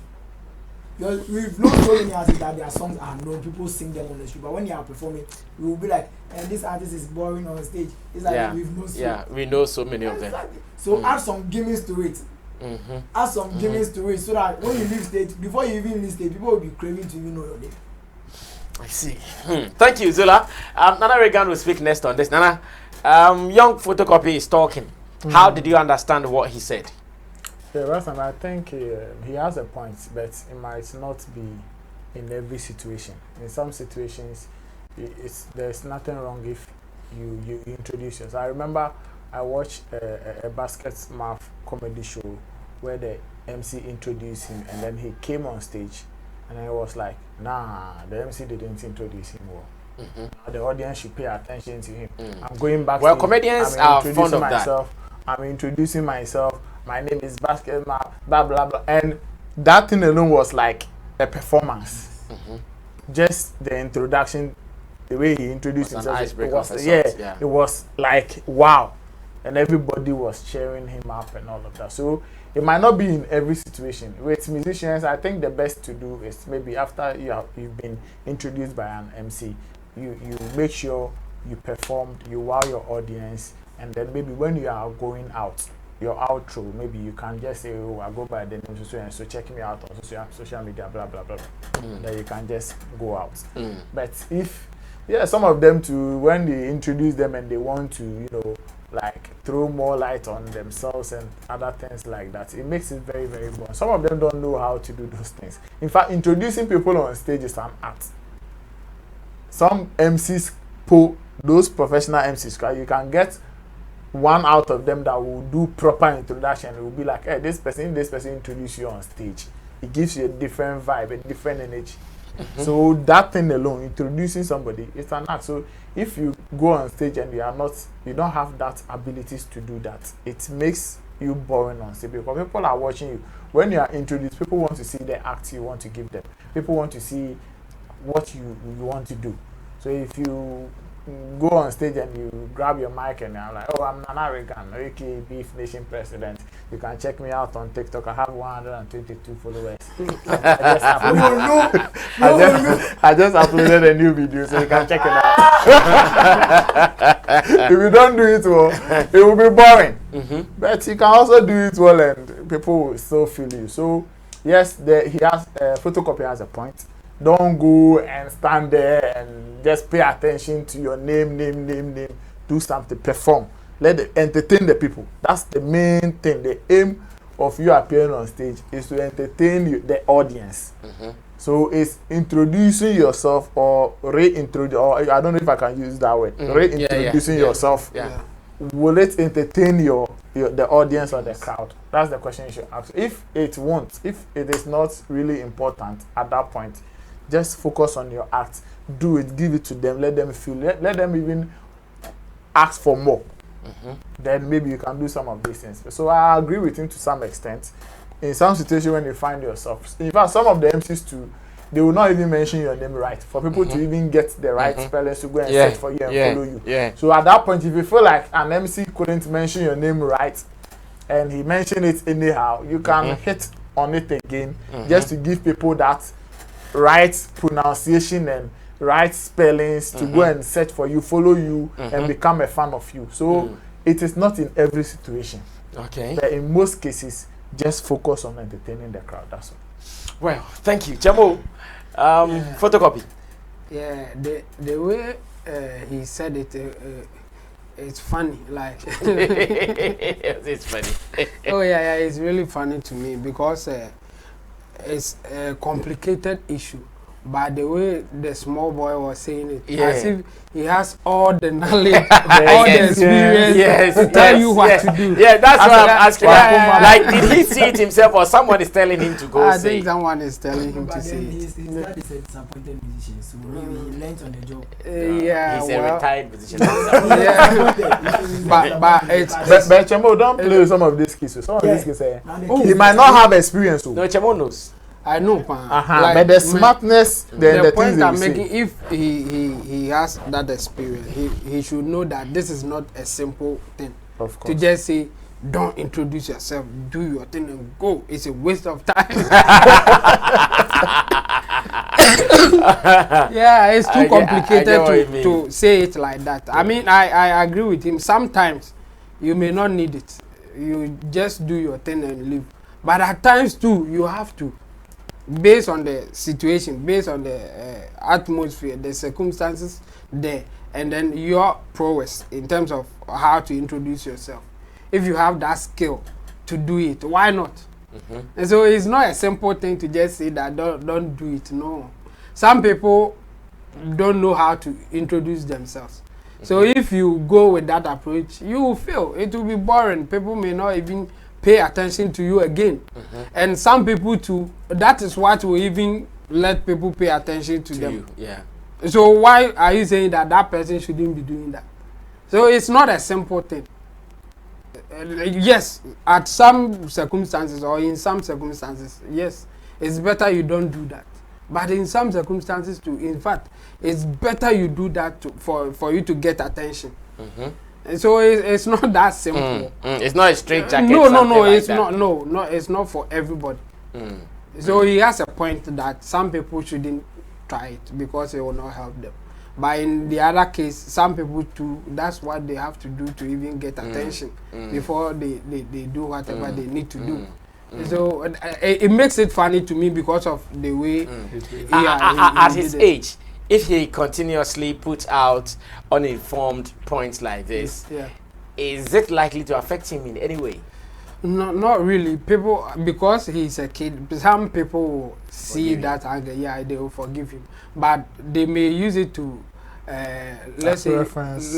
Because we've known so many artists that their songs are known, people sing them on the street, but when they are performing, we will be like, and this artist is boring on stage. It's like we've known we know so many of them. So add some gimmicks to it. Add some gimmicks to it so that when you leave stage, before you even leave stage, people will be craving to even know your name. I see. Thank you, Zola. Nana Regan will speak next on this. Nana, young Fotocopy is talking. How did you understand what he said? Yeah, Rasta, I think he has a point, but it might not be in every situation. In some situations, there's nothing wrong if you introduce yourself. I remember I watched a basket math comedy show where the MC introduced him and then he came on stage and I was like, nah, the MC didn't introduce him well. The audience should pay attention to him. I'm going back well, to comedians are fond of myself. I'm introducing myself. My name is Basket Math, blah, blah, blah. And that thing alone was like a performance. Just the introduction, the way he introduced himself. It was like, wow. And everybody was cheering him up and all of that. So it might not be in every situation. With musicians, I think the best to do is maybe after you've been introduced by an MC, you make sure you performed, you wow your audience, and then maybe when you are going out, your outro, maybe you can just say, oh, I go by the name so and so, check me out on social media, blah, blah, blah. Then you can just go out. But if, some of them too, when they introduce them and they want to, like throw more light on themselves and other things like that, it makes it very, very boring. Some of them don't know how to do those things. In fact, introducing people on stage is an art. Some MCs, those professional MCs, you can get one out of them that will do proper introduction. It will be like, hey, this person introduce you on stage. It gives you a different vibe, a different energy. So that thing alone, introducing somebody, it's an act. So if you go on stage and you don't have that abilities to do that, it makes you boring on stage because people are watching you. When you are introduced, people want to see the act you want to give them. People want to see what you want to do. So if you go on stage and you grab your mic and you're like, oh, I'm Nana Regan, aka Beef Nation President. You can check me out on TikTok. I have 122 followers. I just uploaded a new video, so you can check it out. If you don't do it well, it will be boring. But you can also do it well, and people will still feel you. So yes, Photocopy has a point. Don't go and stand there and just pay attention to your name. Do something, perform. Entertain the people. That's the main thing. The aim of you appearing on stage is to entertain the audience. So it's introducing yourself or reintroduce, or I don't know if I can use that word. Reintroducing yourself. Will it entertain the audience or the crowd? That's the question you should ask. If it won't, if it is not really important at that point, just focus on your act. Do it, give it to them, let them feel, let them even ask for more. Then maybe you can do some of these things. So I agree with him to some extent. In some situations when you find yourself, in fact, some of the MCs too, they will not even mention your name right for people to even get the right spellings to go and search for you and follow you. So at that point, if you feel like an MC couldn't mention your name right and he mentioned it anyhow, you can hit on it again just to give people that right pronunciation and right spellings to go and search for you, follow you, and become a fan of you. So it is not in every situation. Okay. But in most cases, just focus on entertaining the crowd. That's all. Well, thank you, Jamo. Photocopy. Yeah, the way he said it, it's funny. Like it's funny. Oh yeah, it's really funny to me because it's a complicated issue. But the way the small boy was saying it, as if he has all the knowledge, all the experience to tell you what to do. Yeah, that's what I'm asking. Like, did he see it himself or someone is telling him to go I say? think someone is telling him to say it. His dad is a disappointed musician, so maybe he learned on the job. He's a retired musician. But it's... But Chemo, don't play some of these cases. Some of these cases, he might not have experience. No, Chemo knows. I know, like, but the smartness, the point things I'm making, if he has that experience, he should know that this is not a simple thing. Of course. To just say, don't introduce yourself, do your thing and go. It's a waste of time. Yeah, it's too complicated to say it like that. I mean, I agree with him. Sometimes you may not need it. You just do your thing and leave. But at times too, you have to. Based on the situation, based on the atmosphere, the circumstances there, and then your prowess in terms of how to introduce yourself. If you have that skill to do it, why not? And so it's not a simple thing to just say that don't do it. No, some people don't know how to introduce themselves. So if you go with that approach, you will fail. It will be boring. People may not even pay attention to you again. And some people too, that is what will even let people pay attention to them. So why are you saying that that person shouldn't be doing that? So it's not a simple thing. Yes, at some circumstances or in some circumstances, yes, it's better you don't do that. But in some circumstances too, in fact, it's better you do that for you to get attention. And so it's not that simple. It's not a straight jacket. No, it's not. No, it's not for everybody. So he has a point that some people shouldn't try it because it will not help them. But in the other case, some people too, that's what they have to do to even get attention before they do whatever they need to do. So it makes it funny to me because of the way at his age. If he continuously puts out uninformed points like this, is it likely to affect him in any way? No, not really. People, because he's a kid, some people will see that anger, they will forgive him. But they may use it to, let's say,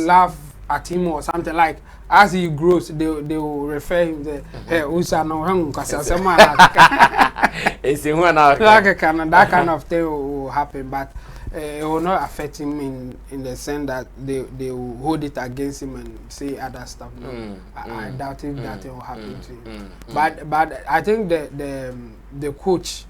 laugh at him or something. Like, as he grows, they will refer him to, hey, that kind of thing will happen. But it will not affect him in the sense that they will hold it against him and say other stuff. No. I doubt if that will happen to him. But I think the coach,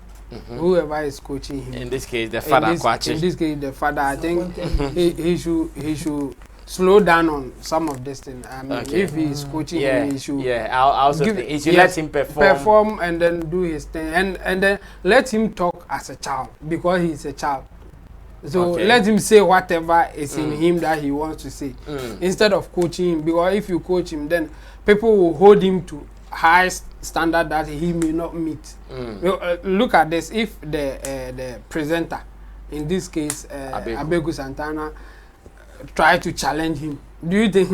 whoever is coaching him, in this case the father, in this case the father, I think he should slow down on some of this thing. I mean, if he is coaching him, he should I also think he should let him perform and then do his thing, and then let him talk as a child, because he's a child. So let him say whatever is in him that he wants to say, instead of coaching him. Because if you coach him, then people will hold him to high standard that he may not meet. Look at this. If the presenter, in this case Abegu Santana, try to challenge him, do you think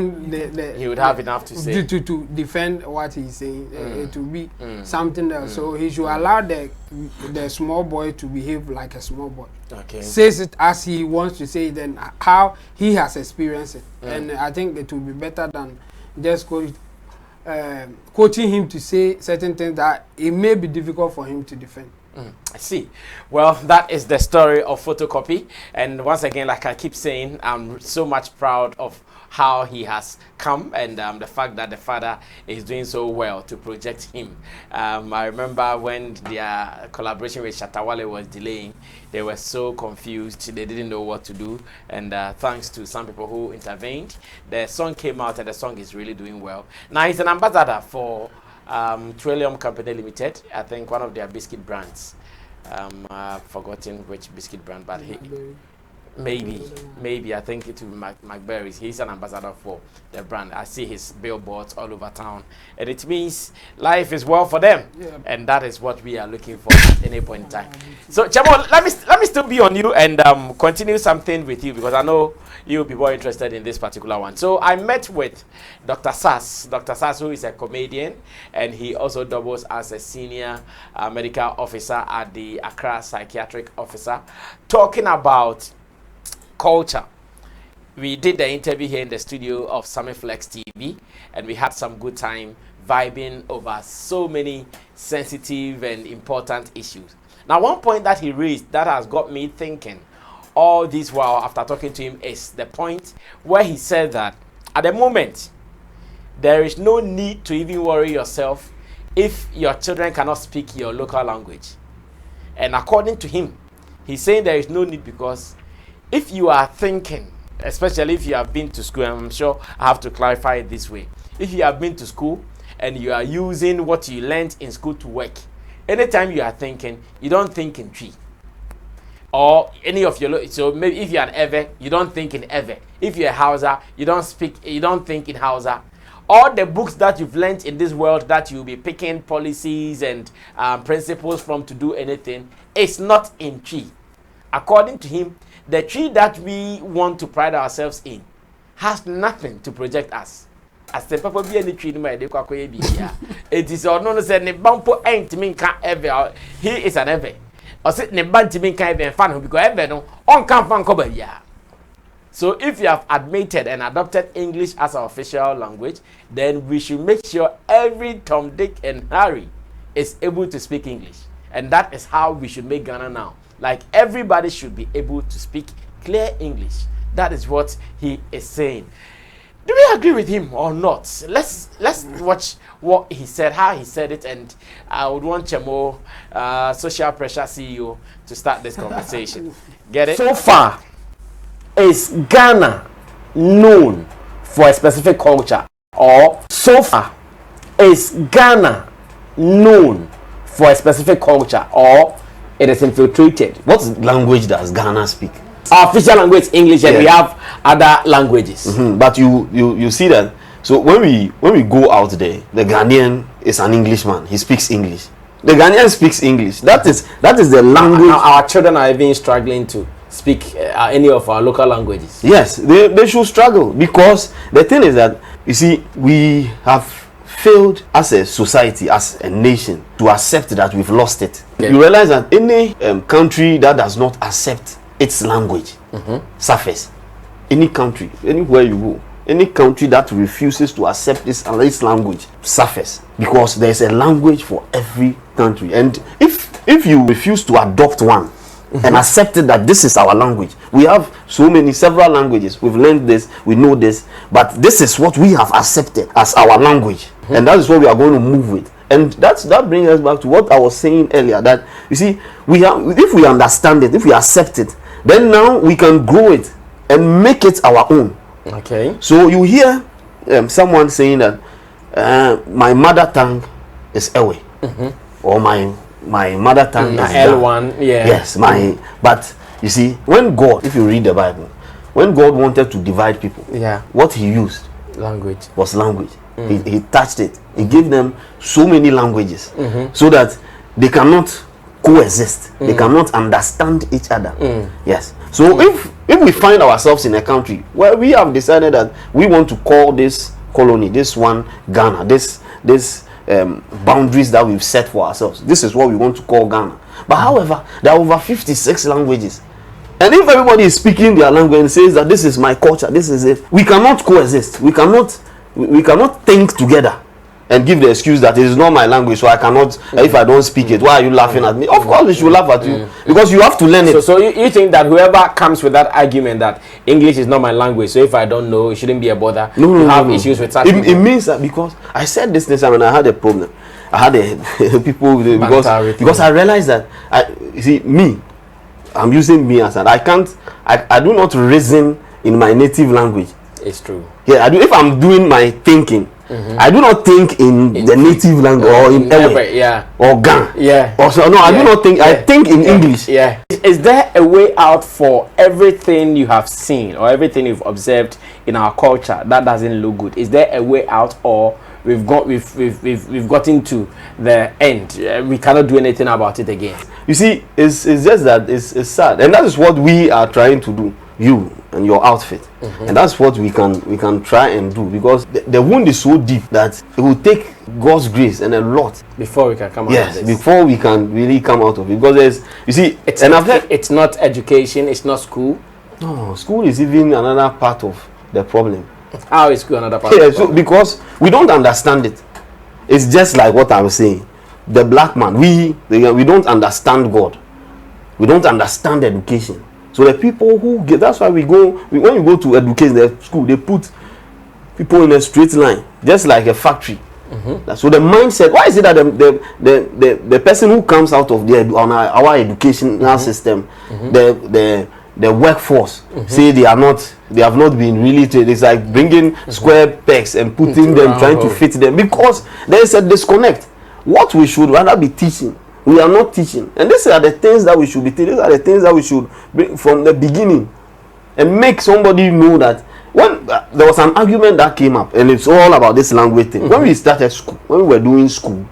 he would have enough to say to defend what he's saying? It will be something else. So he should allow the small boy to behave like a small boy. Says it as he wants to say it, then how he has experienced it. And I think it will be better than just coaching him to say certain things that it may be difficult for him to defend. I see. Well, that is the story of Fotocopy, and once again, like I keep saying, I'm so much proud of how he has come, and the fact that the father is doing so well to project him. I remember when their collaboration with Shatta Wale was delaying, they were so confused, they didn't know what to do, and thanks to some people who intervened, the song came out, and the song is really doing well. Now he's an ambassador for Trillium Company Limited, I think one of their biscuit brands. I've forgotten which biscuit brand, but he maybe I think it will be McBerry's. He's an ambassador for the brand. I see his billboards all over town, and it means life is well for them, and that is what we are looking for at any point in time. So Chamo, let me still be on you and continue something with you, because I know you'll be more interested in this particular one. So I met with Dr. Sass, who is a comedian, and he also doubles as a senior medical officer at the Accra Psychiatric Officer, talking about culture. We did the interview here in the studio of Sammy Flex TV, and we had some good time vibing over so many sensitive and important issues. Now, one point that he raised that has got me thinking all this while after talking to him is the point where he said that at the moment there is no need to even worry yourself if your children cannot speak your local language. And according to him, he's saying there is no need, because if you are thinking, especially if you have been to school, I'm sure I have to clarify it this way. If you have been to school and you are using what you learned in school to work, anytime you are thinking, you don't think in tree. Or any of your, so maybe if you're an Ewe, you don't think in Ewe. If you're a Hausa, you don't think in Hausa. All the books that you've learned in this world that you'll be picking policies and principles from to do anything, it's not in tree. According to him, the tree that we want to pride ourselves in has nothing to project us. As the papa be any tree, my it is or no say ne bampo ain't mean can ever. He is an Ewe. Or sit ne banti mean can even fan because ever no on can fan cover ya. So if you have admitted and adopted English as our official language, then we should make sure every Tom, Dick, and Harry is able to speak English. And that is how we should make Ghana now. Like everybody should be able to speak clear English. That is what he is saying. Do we agree with him or not? Let's watch what he said, how he said it, and I would want Chemo, Social Pressure CEO, to start this conversation. Get it? So far, is Ghana known for a specific culture? Or so far, is Ghana known for a specific culture? Or it is infiltrated? What language does Ghana speak? Our official language is English, and we have other languages. But you see that. So when we go out there, the Ghanaian is an Englishman. He speaks English. The Ghanaian speaks English. That is the language. Our children are even struggling to speak any of our local languages. Yes, they should struggle, because the thing is that, you see, we have failed as a society, as a nation, to accept that we've lost it. You realize that any country that does not accept its language suffers. Any country, anywhere you go, any country that refuses to accept its language suffers, because there's a language for every country. And if you refuse to adopt one, and accepted that this is our language. We have several languages. We've learned this, we know this, but this is what we have accepted as our language, and that is what we are going to move with. And that brings us back to what I was saying earlier, that you see, if we understand it, if we accept it, then now we can grow it and make it our own. Okay. So you hear someone saying that my mother tongue is Ewe, or my mother tongue is L1. Yeah. Yes, but you see, when God, if you read the Bible, when God wanted to divide people, what he used was language. He touched it. He gave them so many languages so that they cannot coexist. They cannot understand each other. Yes. So if we find ourselves in a country where we have decided that we want to call this colony, this one Ghana, this boundaries that we've set for ourselves, this is what we want to call Ghana. But however, there are over 56 languages. And if everybody is speaking their language and says that this is my culture, this is it, we cannot coexist. We cannot think together and give the excuse that it is not my language, so I cannot, if I don't speak it, why are you laughing at me? Of course we should laugh at you, because you have to learn it. So you think that whoever comes with that argument that English is not my language, so if I don't know, it shouldn't be a bother. No, have issues with that. It means that, because I said this time and I had a problem. I had people because I realized that you see, I'm using me as I do not reason in my native language. It's true. Yeah, I do. If I'm doing my thinking, I do not think in the native language or in Ewe, or Gan. Yeah. Also, no, I do not think. I think in English. Yeah. Is there a way out for everything you have seen or everything you've observed in our culture that doesn't look good? Is there a way out, or we've gotten to the end? We cannot do anything about it again. You see, it's just that it's sad, and that is what we are trying to do. You and your outfit, and that's what we can try and do, because the wound is so deep that it will take God's grace and a lot before we can come out of this. Before we can really come out of it, because there's, you see, it's not education, it's not school. No, school is even another part of the problem. How is school another part of the problem? Because we don't understand it. It's just like what I'm saying, the black man, we don't understand God, we don't understand education. So the people who get, that's why when you go to education, the school, they put people in a straight line, just like a factory. So the mindset, why is it that the person who comes out of our educational system, the workforce, say they have not been really trained. It's like bringing square pegs and putting them, trying to fit them, because there is a disconnect. What we should rather be teaching, we are not teaching, and these are the things that we should be teaching. These are the things that we should bring from the beginning, and make somebody know that when there was an argument that came up, and it's all about this language thing. When we started school, when we were doing school,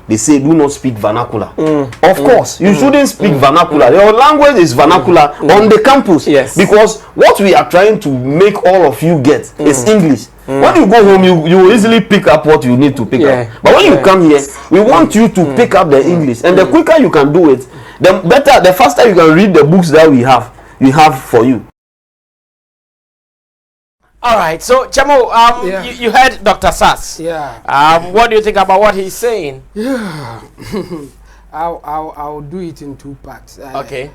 they say do not speak vernacular. Of course, you shouldn't speak vernacular. Your language is vernacular on the campus. Yes. Because what we are trying to make all of you get is English. When you go home, you will easily pick up what you need to pick up. But when you come here, we want you to pick up the English, and the quicker you can do it, the faster you can read the books that we have for you. All right, so Chamo, you heard Dr. Sass. Yeah. What do you think about what he's saying? Yeah. I'll do it in two parts. Okay.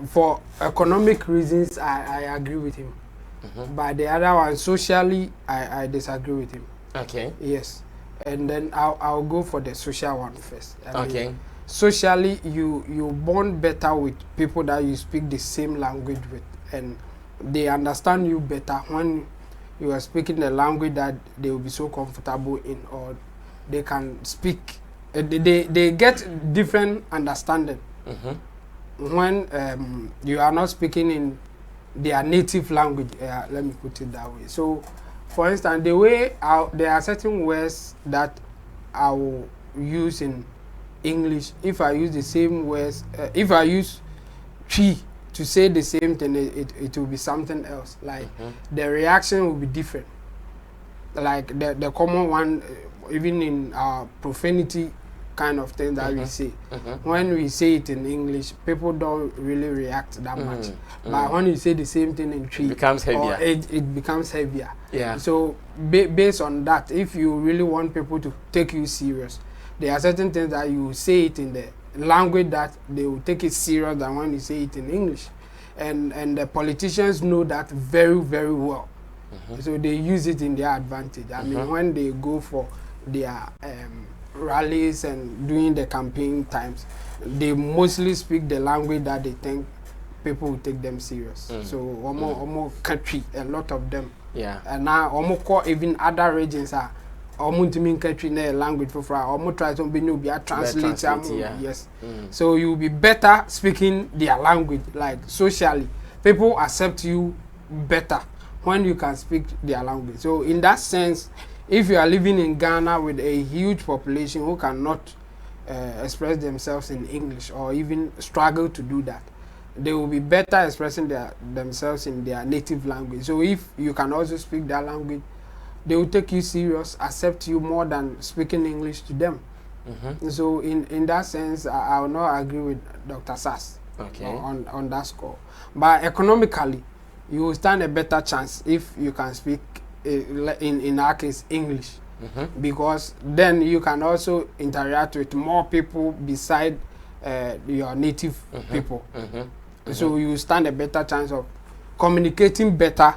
For economic reasons, I agree with him. But the other one, socially, I disagree with him. Okay. Yes. And then I'll go for the social one first. Okay. Socially, you bond better with people that you speak the same language with, and they understand you better when you are speaking the language that they will be so comfortable in, or they can speak. They get different understanding when you are not speaking in their native language. Let me put it that way. So, for instance, the way there are certain words that I will use in English. If I use the same words, if I use tree to say the same thing, it will be something else. Like the reaction will be different. Like the common one, even in profanity kind of thing that we say. When we say it in English, people don't really react that much. But when you say the same thing in tree, it becomes heavier. It becomes heavier. Yeah. So based on that, if you really want people to take you serious, there are certain things that you say it in language that they will take it serious than when you say it in English. And the politicians know that very, very well. So they use it in their advantage. I mean, when they go for their rallies and during the campaign times, they mostly speak the language that they think people will take them serious. So almost country, a lot of them. Yeah. And now almost even other regions are almost mean country language for almost try to be new be a translate. Yes. So you will be better speaking their language, like socially. People accept you better when you can speak their language. So in that sense, if you are living in Ghana with a huge population who cannot express themselves in English or even struggle to do that, they will be better expressing themselves in their native language. So if you can also speak their language, they will take you serious, accept you more than speaking English to them. So in that sense, I will not agree with Dr. Sass on that score. But economically, you will stand a better chance if you can speak, in our case, English. Because then you can also interact with more people beside your native people. So you stand a better chance of communicating better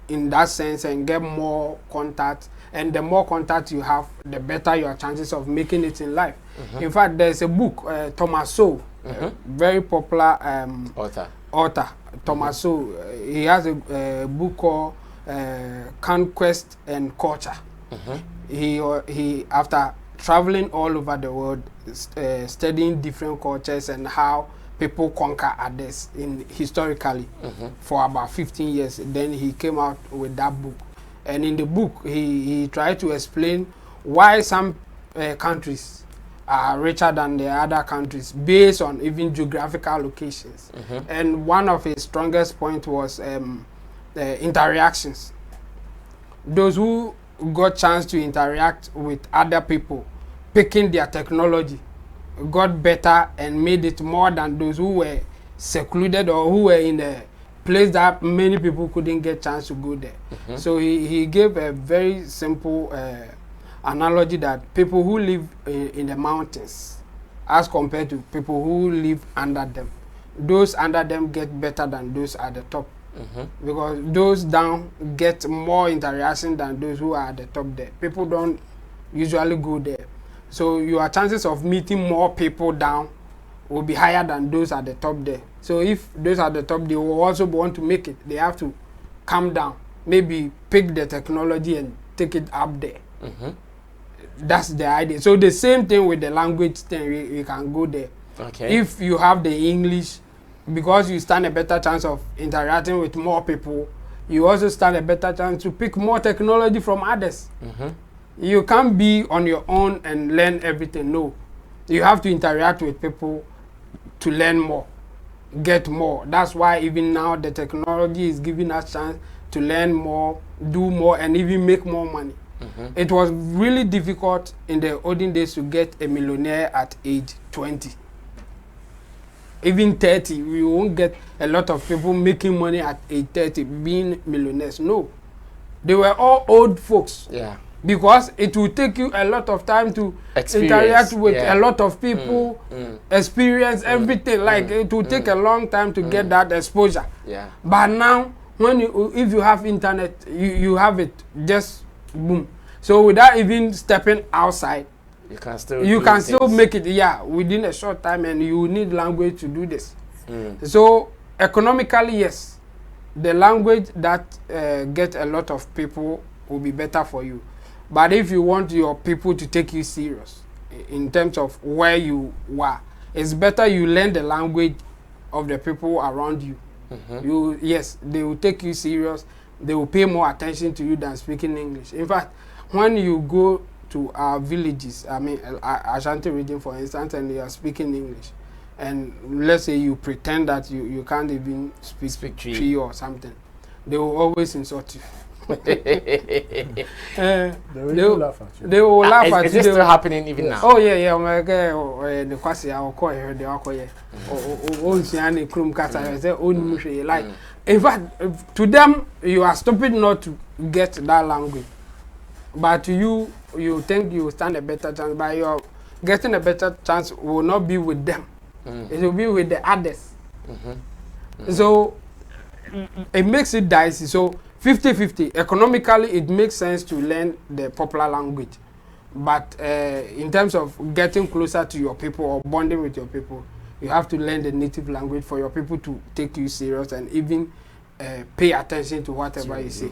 in that sense and get more contact. And the more contact you have, the better your chances of making it in life. In fact, there's a book, Thomas Sowell, very popular author. Thomas Sowell, he has a book called Conquest and Culture. He after traveling all over the world, studying different cultures and how people conquer others historically for about 15 years. Then he came out with that book. And in the book, he tried to explain why some countries are richer than the other countries based on even geographical locations. And one of his strongest points was interactions. Those who got chance to interact with other people, picking their technology, got better and made it more than those who were secluded or who were in a place that many people couldn't get chance to go there. So he gave a very simple analogy that people who live in the mountains as compared to people who live under them, those under them get better than those at the top. Because those down get more interaction than those who are at the top there. People don't usually go there. So your chances of meeting more people down will be higher than those at the top there. So if those at the top, they will also want to make it. They have to come down, maybe pick the technology and take it up there. That's the idea. So the same thing with the language thing, we can go there. If you have the English, because you stand a better chance of interacting with more people, you also stand a better chance to pick more technology from others. You can't be on your own and learn everything. No, you have to interact with people to learn more, get more. That's why even now the technology is giving us chance to learn more, do more, and even make more money. It was really difficult in the olden days to get a millionaire at age 20. Even 30, we won't get a lot of people making money at age 30 being millionaires. No, they were all old folks. Because it will take you a lot of time to interact with a lot of people, experience everything. Like it will take a long time to get that exposure. But now, if you have internet, you have it just boom. So without even stepping outside, you can still make it within a short time, and you need language to do this. So economically, yes, the language that get a lot of people will be better for you. But if you want your people to take you serious in terms of where you were, it's better you learn the language of the people around you. Yes, they will take you serious. They will pay more attention to you than speaking English. In fact, when you go to our villages, I mean, Ashanti region, for instance, and they are speaking English, and let's say you pretend that you can't even speak Tree or something, they will always insult you. They will laugh at you. They will laugh at you. Is this still happening even now? Oh yeah. My guy, the kwasi, I will call her. The akoye. Oh, Siani Krum Kata. I say, oh, like. In fact, to them, you are stupid not to get that language. But to you think you stand a better chance by getting a better chance will not be with them. It will be with the others. So it makes it dicey. So 50-50. Economically, it makes sense to learn the popular language. But in terms of getting closer to your people or bonding with your people, you have to learn the native language for your people to take you serious and even pay attention to whatever you say.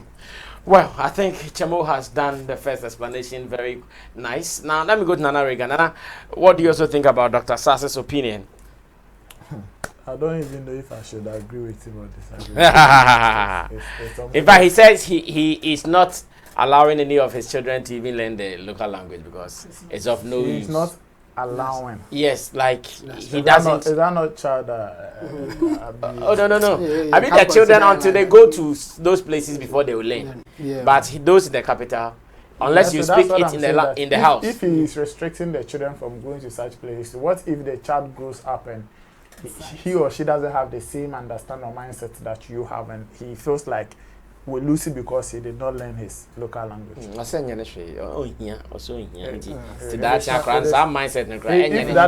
Well, I think Chamo has done the first explanation very nice. Now, let me go to Nana Regan. Nana, what do you also think about Dr. Sass's opinion? I don't even know if I should agree with him or disagree. In fact, he says he is not allowing any of his children to even learn the local language because it's of no use. He's not allowing. Yes, like he Is doesn't. that not child? Oh no. Yeah, I mean, the children until they go to those places before they will learn. Yeah. But those in the capital, unless you speak it in the house. If he is restricting the children from going to such places, what if the child grows up and he or she doesn't have the same understanding or mindset that you have, and he feels like we lose it because he did not learn his local language? If that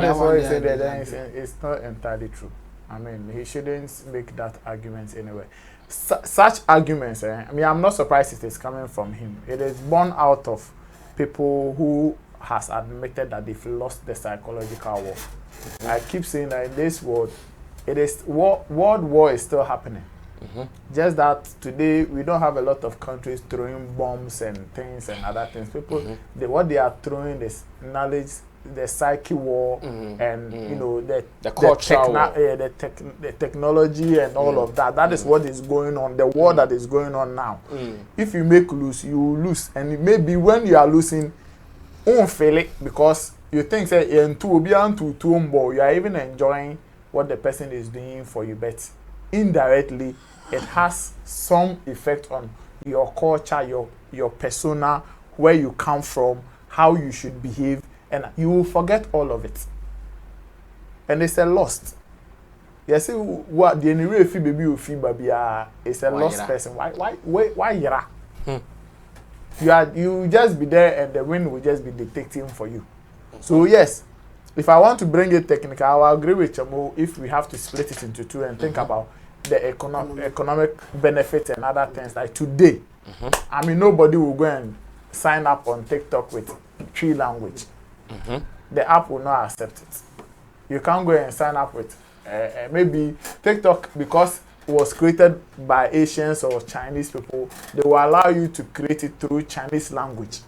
is what he said, then it's not entirely true. I mean, he shouldn't make that argument anyway. Such arguments, I mean, I'm not surprised it is coming from him. It is born out of people who has admitted that they've lost the psychological war. I keep saying that in this world, world war is still happening. Just that today we don't have a lot of countries throwing bombs and things and other things. People, what they are throwing is knowledge, the psyche war, and you know the technology and all of that. That is what is going on. The war that is going on now. If you make lose, you will lose, and maybe when you are losing, you won't feel it because you think that you are even enjoying what the person is doing for you, but indirectly it has some effect on your culture, your persona, where you come from, how you should behave, and you will forget all of it. And it's a lost. You see what the anyway fee baby will feel baby it's a lost person. Why yara? You just be there and the wind will just be dictating for you. So yes, if I want to bring it technical, I will agree with Chamo if we have to split it into two and think about the economic benefits and other things. Like today, I mean, nobody will go and sign up on TikTok with Tree language. The app will not accept it. You can't go and sign up with maybe TikTok because it was created by Asians or Chinese people. They will allow you to create it through Chinese language.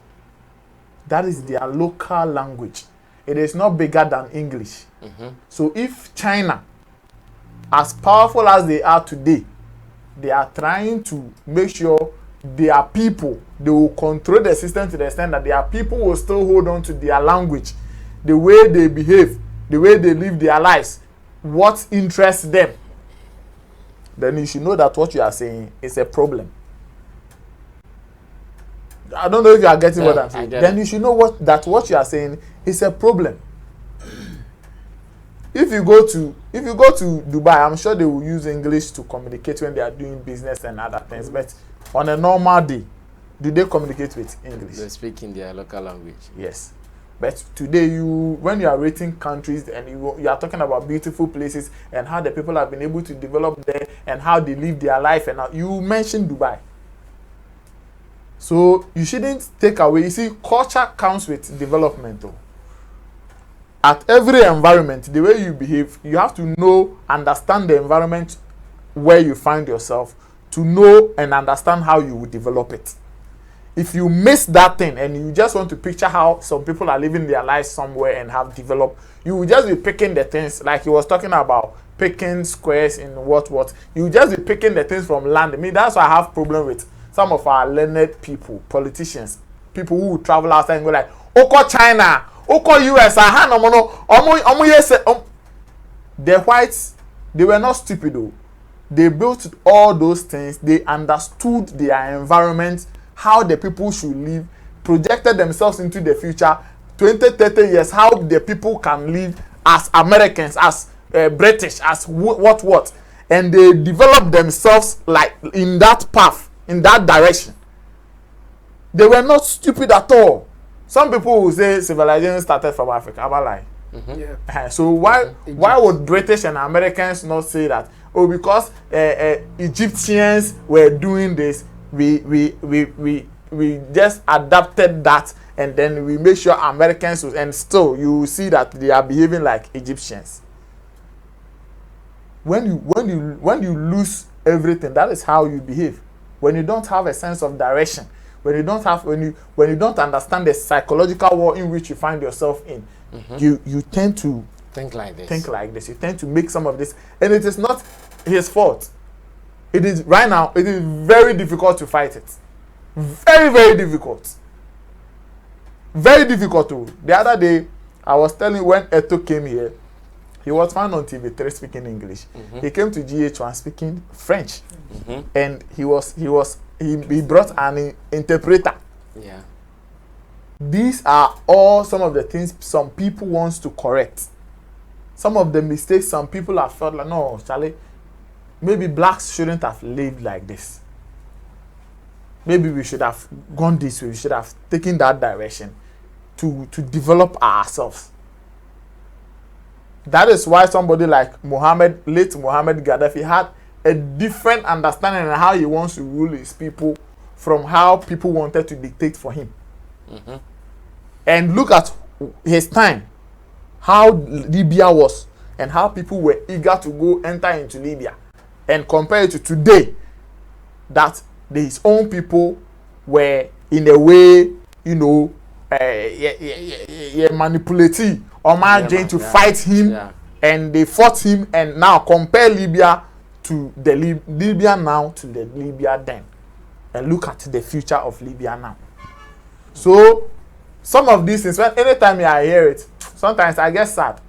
That is their local language. It is not bigger than English. So if China, as powerful as they are today, they are trying to make sure their people, they will control the system to the extent that their people will still hold on to their language, the way they behave, the way they live their lives, what interests them, then you should know that what you are saying is a problem. I don't know if you are getting what I'm saying. Then you should know what you are saying is a problem. If you go to Dubai, I'm sure they will use English to communicate when they are doing business and other things. But on a normal day, do they communicate with English? They speak in their local language. Yes. But today, when you are rating countries and you are talking about beautiful places and how the people have been able to develop there and how they live their life, and you mention Dubai. So you shouldn't take away. You see, culture comes with development. Though. At every environment, the way you behave, you have to understand the environment where you find yourself, to know and understand how you will develop it. If you miss that thing and you just want to picture how some people are living their lives somewhere and have developed, you will just be picking the things like he was talking about, picking squares in what. You will just be picking the things from land. I mean, that's why I have problem with some of our learned people, politicians, people who travel outside and go like, Oko China, Oko US, the whites, they were not stupid though. They built all those things. They understood their environment, how the people should live, projected themselves into the future, 20, 30 years, how the people can live as Americans, as British, as what. And they developed themselves like in that path, in that direction. They were not stupid at all. some people will say civilization started from Africa. I'm lying. Yeah. So why would British and Americans not say that? Oh, because Egyptians were doing this, we just adapted that, and then we make sure Americans will, and still you will see that they are behaving like Egyptians. When you lose everything, that is how you behave. When you don't have a sense of direction, when you don't understand the psychological war in which you find yourself in, you tend to think like this. You tend to make some of this, and it is not his fault. It is right now. It is very difficult to fight it. Very, very difficult. Very difficult to. The other day, I was telling when Eto came here, he was found on TV3 speaking English. He came to GH1 speaking French, and he brought an interpreter. Yeah. These are all some of the things some people wants to correct. Some of the mistakes some people have felt like, no, Charlie, maybe blacks shouldn't have lived like this. Maybe we should have gone this way. We should have taken that direction to develop ourselves. That is why somebody like late Muhammad Gaddafi had a different understanding of how he wants to rule his people from how people wanted to dictate for him. And look at his time, how Libya was, and how people were eager to go enter into Libya, and compare it to today, that his own people were in a way, manipulative or managing to fight him, and they fought him, and now compare Libya to the Libya now to the Libya then, and look at the future of Libya now. So some of these things, anytime I hear it, sometimes I get sad.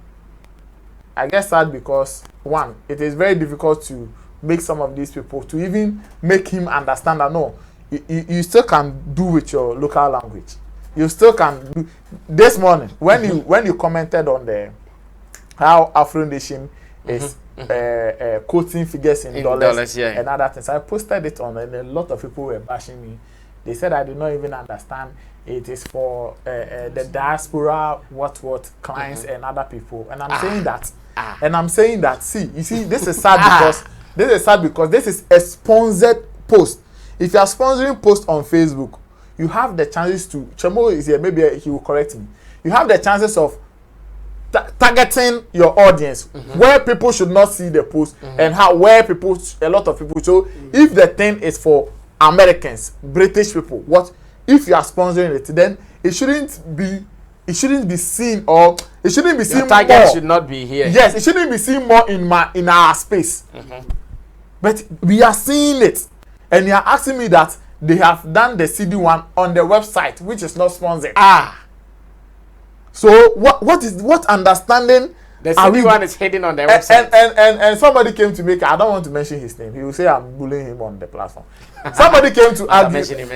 I get sad because, one, it is very difficult to make some of these people, to even make him understand that no, you still can do with your local language. You still can do. This morning, when you commented on the how Afro Nation is quoting figures in dollars and other things, I posted it on, and a lot of people were bashing me. They said I did not even understand. It is for the diaspora, what clients and other people, and I'm saying that. And I'm saying that. See, you see, this is sad because this is a sponsored post. If you are sponsoring post on Facebook, you have the chances to. Chemo is here. Maybe he will correct me. You have the chances of targeting your audience where people should not see the post and a lot of people. So if the thing is for Americans, British people, what if you are sponsoring it? Then it shouldn't be seen, or it shouldn't be seen more. Your target should not be here. Yes, it shouldn't be seen more in our space. But we are seeing it, and you are asking me that they have done the CD one on the website, which is not sponsored. So what understanding? The CD one is hidden on the website. And somebody came to make. I don't want to mention his name. He will say I'm bullying him on the platform. Somebody came to argue. Mention him.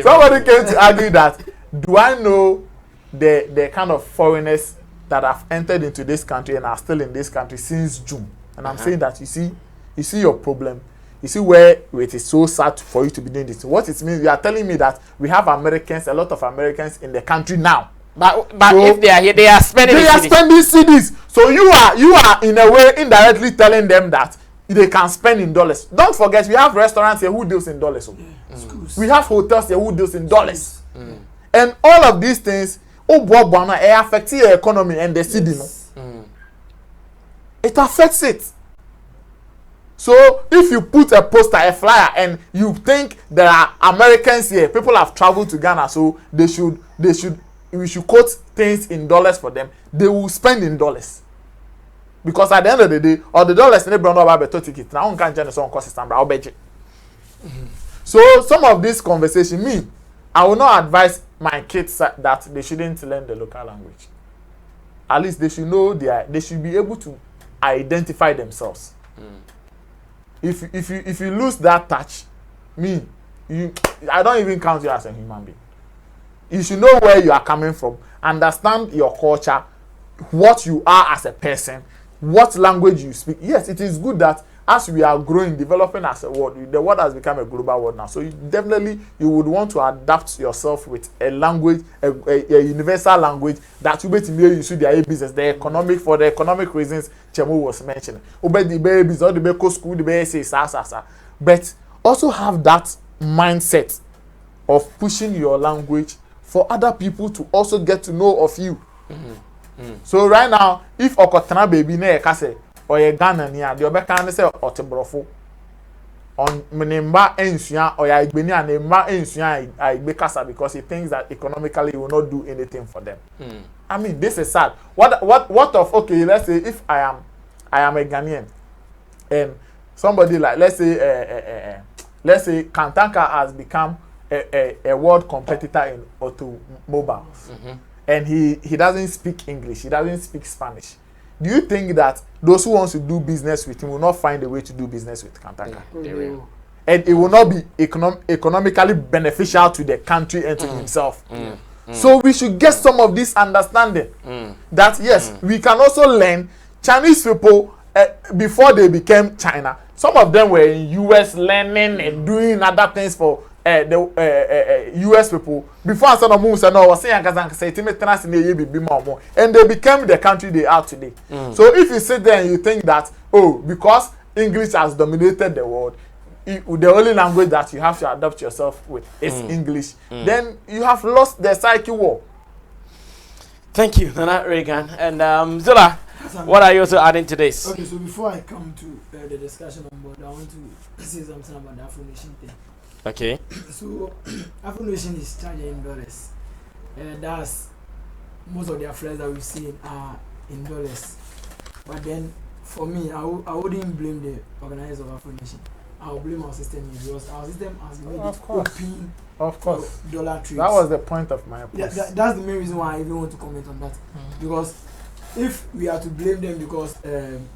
Somebody came to argue that, do I know the kind of foreigners that have entered into this country and are still in this country since June? And I'm saying that you see your problem. You see where it is so sad for you to be doing this. What it means, you are telling me that we have Americans, a lot of Americans in the country now. But so if they are here, they are spending CDs. So you are in a way indirectly telling them that they can spend in dollars. Don't forget, we have restaurants here who deals in dollars. We have hotels here who deals in dollars. And all of these things, affect your economy and the city. It affects it. So if you put a poster, a flyer, and you think there are Americans here, people have traveled to Ghana, so we should quote things in dollars for them, they will spend in dollars. Because at the end of the day, all the dollars in the brand of better ticket. Now, can't generate some cost system, I'll bet you. So some of this conversation, I will not advise my kids that they shouldn't learn the local language. At least they should know they should be able to identify themselves. If you lose that touch, I don't even count you as a human being. You should know where you are coming from, understand your culture, what you are as a person, what language you speak. Yes, it is good that as we are growing, developing as a world, the world has become a global world now. So you would want to adapt yourself with a language, a universal language that you bet me you should the business, the economic reasons Chemo was mentioning. Obey the babies, or the baby school, the baby say sa. But also have that mindset of pushing your language for other people to also get to know of you. So right now, if Okotana baby ne kase or ye Ghana niya, the obeka ne say otebrofo on menemba ensua or ya igbeni and emba ensua igbe kasa because he thinks that economically he will not do anything for them. I mean, this is sad. What of, okay, let's say if I am a Ghanaian and somebody like let's say Kantanka has become a world competitor in automobiles. And he doesn't speak English, he doesn't speak Spanish. Do you think that those who want to do business with him will not find a way to do business with Kantanka? And it will not be economically beneficial to the country and to himself. So we should get some of this understanding that yes, we can also learn. Chinese people before they became China, some of them were in US learning and doing other things for the US people. Before I started moving, no, I was saying and they became the country they are today. So if you sit there and you think that, oh, because English has dominated the world, the only language that you have to adapt yourself with is English, then you have lost the psyche war. Thank you, Nana Reagan. And Zola, what are you also adding to this? Okay, so before I come to the discussion on board, I want to say something about the Afro Nation thing. Okay. So Afro Nation is charging in dollars. That's most of their flares that we've seen are in dollars. But then for me, I wouldn't blame the organizers of Afro Nation. I'll blame our system because our system has made it open. Of course. Dollar trades. That was the point of my post. Yeah, that's the main reason why I even want to comment on that. Because if we are to blame them because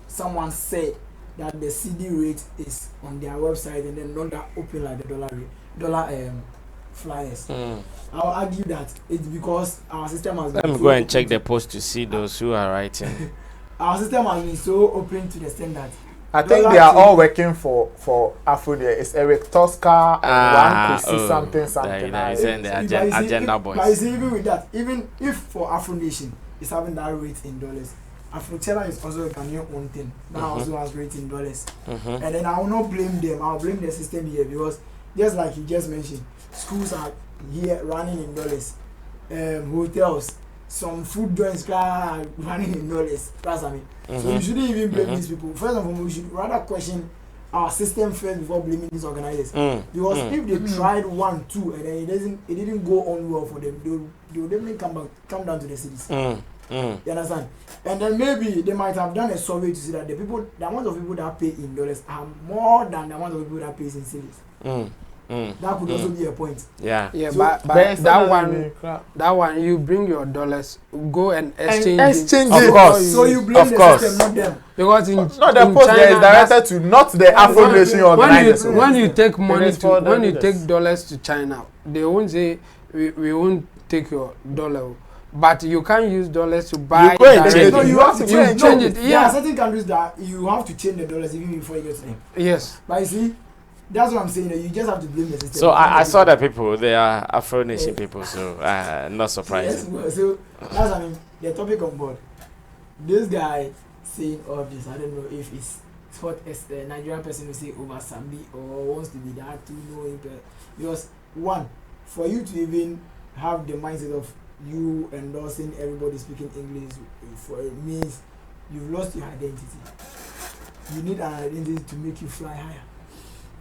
someone said that the CD rate is on their website and then not that open like the dollar flyers, I'll argue that it's because our system has been Let me go and check the post to see those who are writing. Our system has been so open to the extent that I think they are all working for Afro. There is Eric Tosca and one could see something. The agenda boys. But you see, even with that, even if for Afro Nation is having that rate in dollars, Afro-Chela is also a Ghanaian own thing. That also has rate in dollars. And then I will not blame them. I'll blame the system here because just like you just mentioned, schools are here running in dollars. Hotels, some food joints are running in dollars. That's what I mean. So you shouldn't even blame these people. First of all, we should rather question our system first before blaming these organizers. Because if they tried 1, 2 and then it didn't go on well for them, they would definitely come down to the cities. You understand? And then maybe they might have done a survey to see that the amount of people that pay in dollars are more than the amount of people that pay in cedis. That could also be a point. Yeah, so, but that one you bring your dollars, go and exchange it. Of course. So you blame the system, not them. Because in the post China, there is directed to not the Afro Nation organizers. When you take money when you take dollars to China, they won't say we won't take your dollar. But you can't use dollars to buy. No, you have to change it. There are certain countries that you have to change the dollars even before you get to them. Yes. But you see, that's what I'm saying. You just have to blame the system. So I saw the people. They are Afro Nation people. So not surprising. Yes, so that's the topic on board. This guy saying all this. I don't know if it's what a Nigerian person will say over Sammy or wants to be that to know him. Because one, for you to even have the mindset of you endorsing everybody speaking English for it means you've lost your identity. You need an identity to make you fly higher.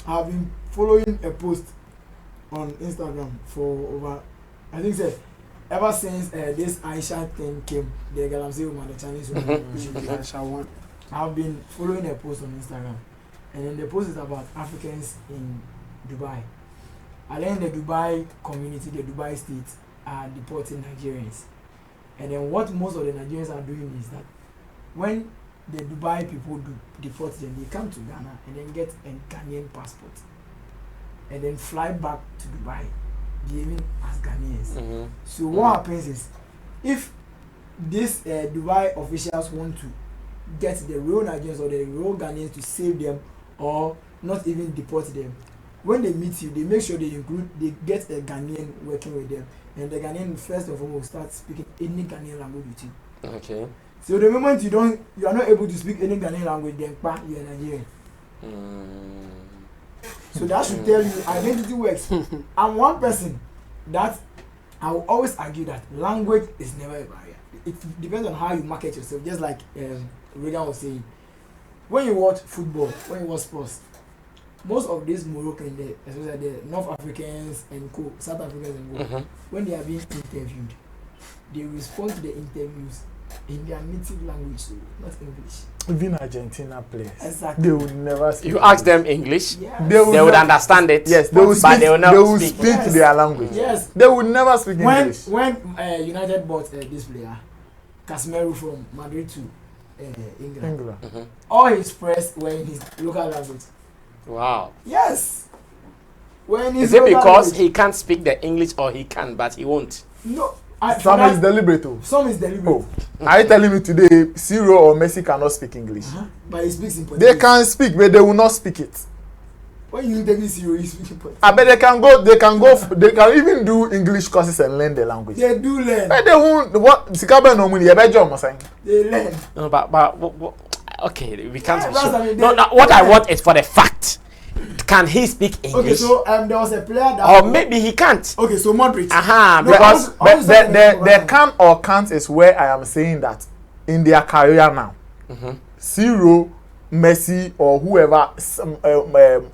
I've been following a post on Instagram for over, I think ever since this Aisha thing came, the Galamsey woman, the Chinese woman, I've been following a post on Instagram, and then the post is about Africans in Dubai. And then the Dubai community, the Dubai state, are deporting Nigerians. And then what most of the Nigerians are doing is that when the Dubai people deport them, they come to Ghana and then get a Ghanaian passport and then fly back to Dubai behaving as Ghanaians. So what happens is, if these Dubai officials want to get the real Nigerians or the real Ghanaians to save them or not even deport them. When they meet you, they make sure they get a Ghanaian working with them, and the Ghanaian first of all will start speaking any Ghanaian language with you. Okay. So the moment you are not able to speak any Ghanaian language, then you are Nigerian. So that should tell you identity works. I'm one person that I will always argue that language is never a barrier. It depends on how you market yourself. Just like Regan was saying, when you watch football, when you watch sports, most of these Moroccans, especially the North Africans and South Africans and when they are being interviewed, they respond to the interviews in their native language, so not English. Even Argentina players, exactly. They would never speak. You ask them English, yes. they would understand it. Yes, they would but they will not speak yes. their language. Yes, they would never speak English. When United bought this player, Casemiro from Madrid to England. All his press were in his local language. Wow. Yes. Is it because he can't speak the English or he can, but he won't? No. Some is deliberate. Some is deliberate. Are you telling me today Ciro or Messi cannot speak English? But he speaks in Portuguese. They can speak, but they will not speak it. When you interview Ciro, he speaks in Portuguese. I bet they can even do English courses and learn the language. They do learn. But they won't. What? Sikabe no money. They learn. No, but okay, we can't. No, what I want is for the fact. Can he speak English? Okay, so there was a player that. Or maybe he can't. Okay, so Modric. Because the can or can't is where I am saying that in their career now, Ciro, Messi, or whoever,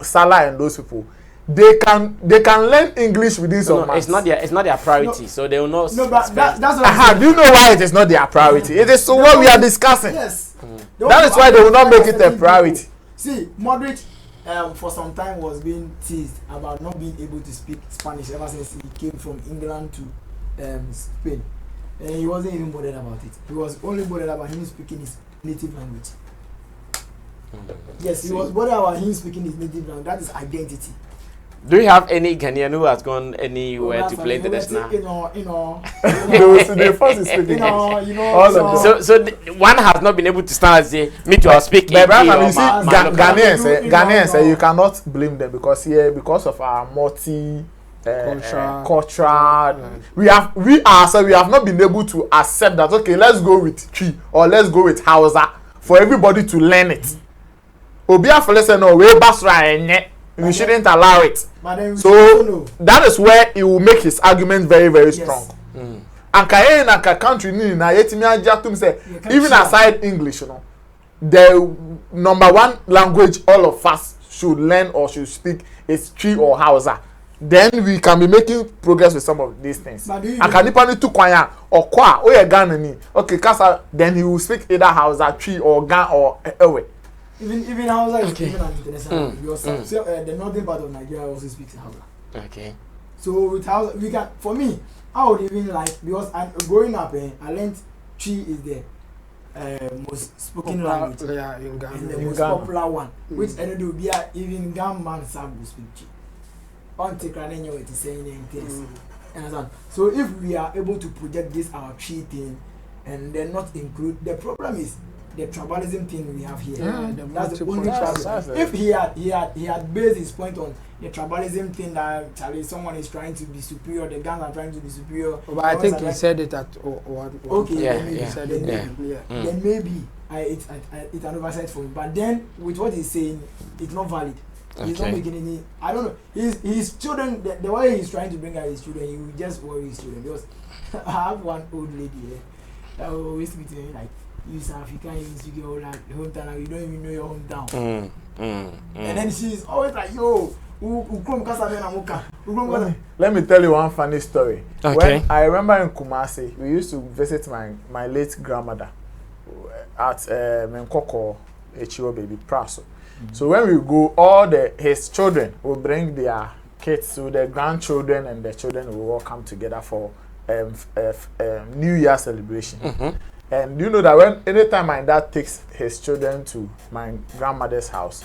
Salah and those people, they can learn English within some months. It's not their priority, so they will not. No, but that's what do you know why it is not their priority? It is what we are discussing. Yes. That is why they will not make it a priority. See, Modric. For some time was being teased about not being able to speak Spanish ever since he came from England to Spain, and he wasn't even bothered about it. He was only bothered about him speaking his native language. Yes, he was bothered about him speaking his native language. That is identity. Do you have any Ghanaian who has gone anywhere to play international? The first is speaking all of them. So one has not been able to stand and say, me too, I'll speak But you see, Ghanaians, you cannot blame them because of our culture. We have not been able to accept that. Okay, let's go with Chi or let's go with Hausa for everybody to learn it. Obia for listen, no, we basra. We shouldn't allow it. So that is where he will make his argument very, very strong. And country even aside English, the number one language all of us should learn or should speak is Chi or Hausa. Then we can be making progress with some of these things. And Kanipani to Kwanya or Kwa or Ghana ni. Okay, Kasa, then he will speak either Hausa, Chi or Ga or Ewe. Even Hausa is even an international. So the northern part of Nigeria also speaks Hausa. Okay. So with Hausa, we can. For me, I would even like, because growing up, I learned Chi is the most spoken language and the most popular one. Which any will be even Gamman Sam will speak Chi. On take it is saying things. So if we are able to project this our Chi thing and then not include, the problem is the tribalism thing we have here. That's the only problem. If he had based his point on the tribalism thing that Charlie, someone is trying to be superior, the gangs are trying to be superior. But I think he said it at one. Okay, then maybe it's an oversight for him. But then with what he's saying, it's not valid. He's not making any. I don't know. His children, the way he's trying to bring out his children, he will just worry his children. Because I have one old lady here that will always speak to me like, you South African, you speak your hometown, and you don't even know your hometown. And then she's always like, yo, let me tell you one funny story. Okay. When I remember in Kumasi, we used to visit my late grandmother at Menkoko, Echiwo baby Praso. So when we go, his children will bring their kids, so their grandchildren and their children will all come together for New Year celebration. And you know that anytime my dad takes his children to my grandmother's house,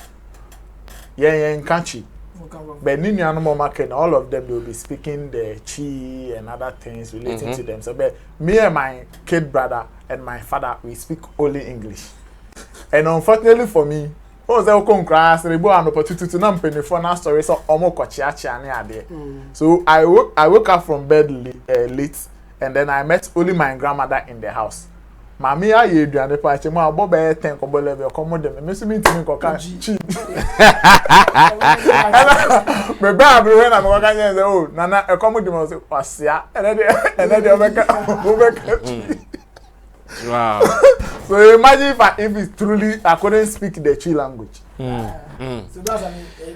in country, but all of them will be speaking the Chi and other things relating to them. So, but me and my kid brother and my father, we speak only English. And unfortunately for me, what was that crash? They bought an opportunity to not pay for now story. So almost So I woke up from bed late, and then I met only my grandmother in the house. Mami a ye duane pa che mo abo be 10 kobo level komo dem me so me ntimi ko ka chi me ba abru when am ko ka nye say oh nana e komo dem o say kwasia ene de obeka Wow. So imagine if it's truly I couldn't speak the Chi language. So that's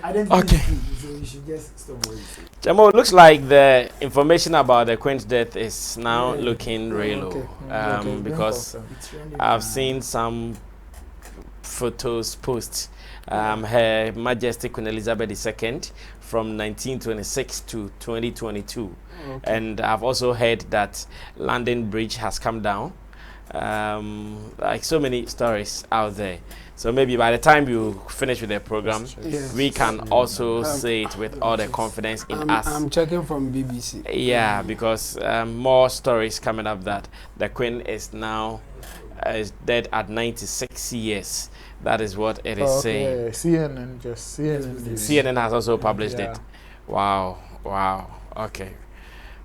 identity. So you should just stop what you say. Jamo, looks like the information about the Queen's death is now looking real. Because I've seen some photos post Her Majesty Queen Elizabeth II from 1926 to 2022. And I've also heard that London Bridge has come down. Like so many stories out there. So maybe by the time you finish with the program, we can also say it with all the confidence in us. I'm checking from BBC. Yeah, because more stories coming up that the Queen is now dead at 96 years. That is what it is saying. CNN has also published it. Wow, wow. Okay.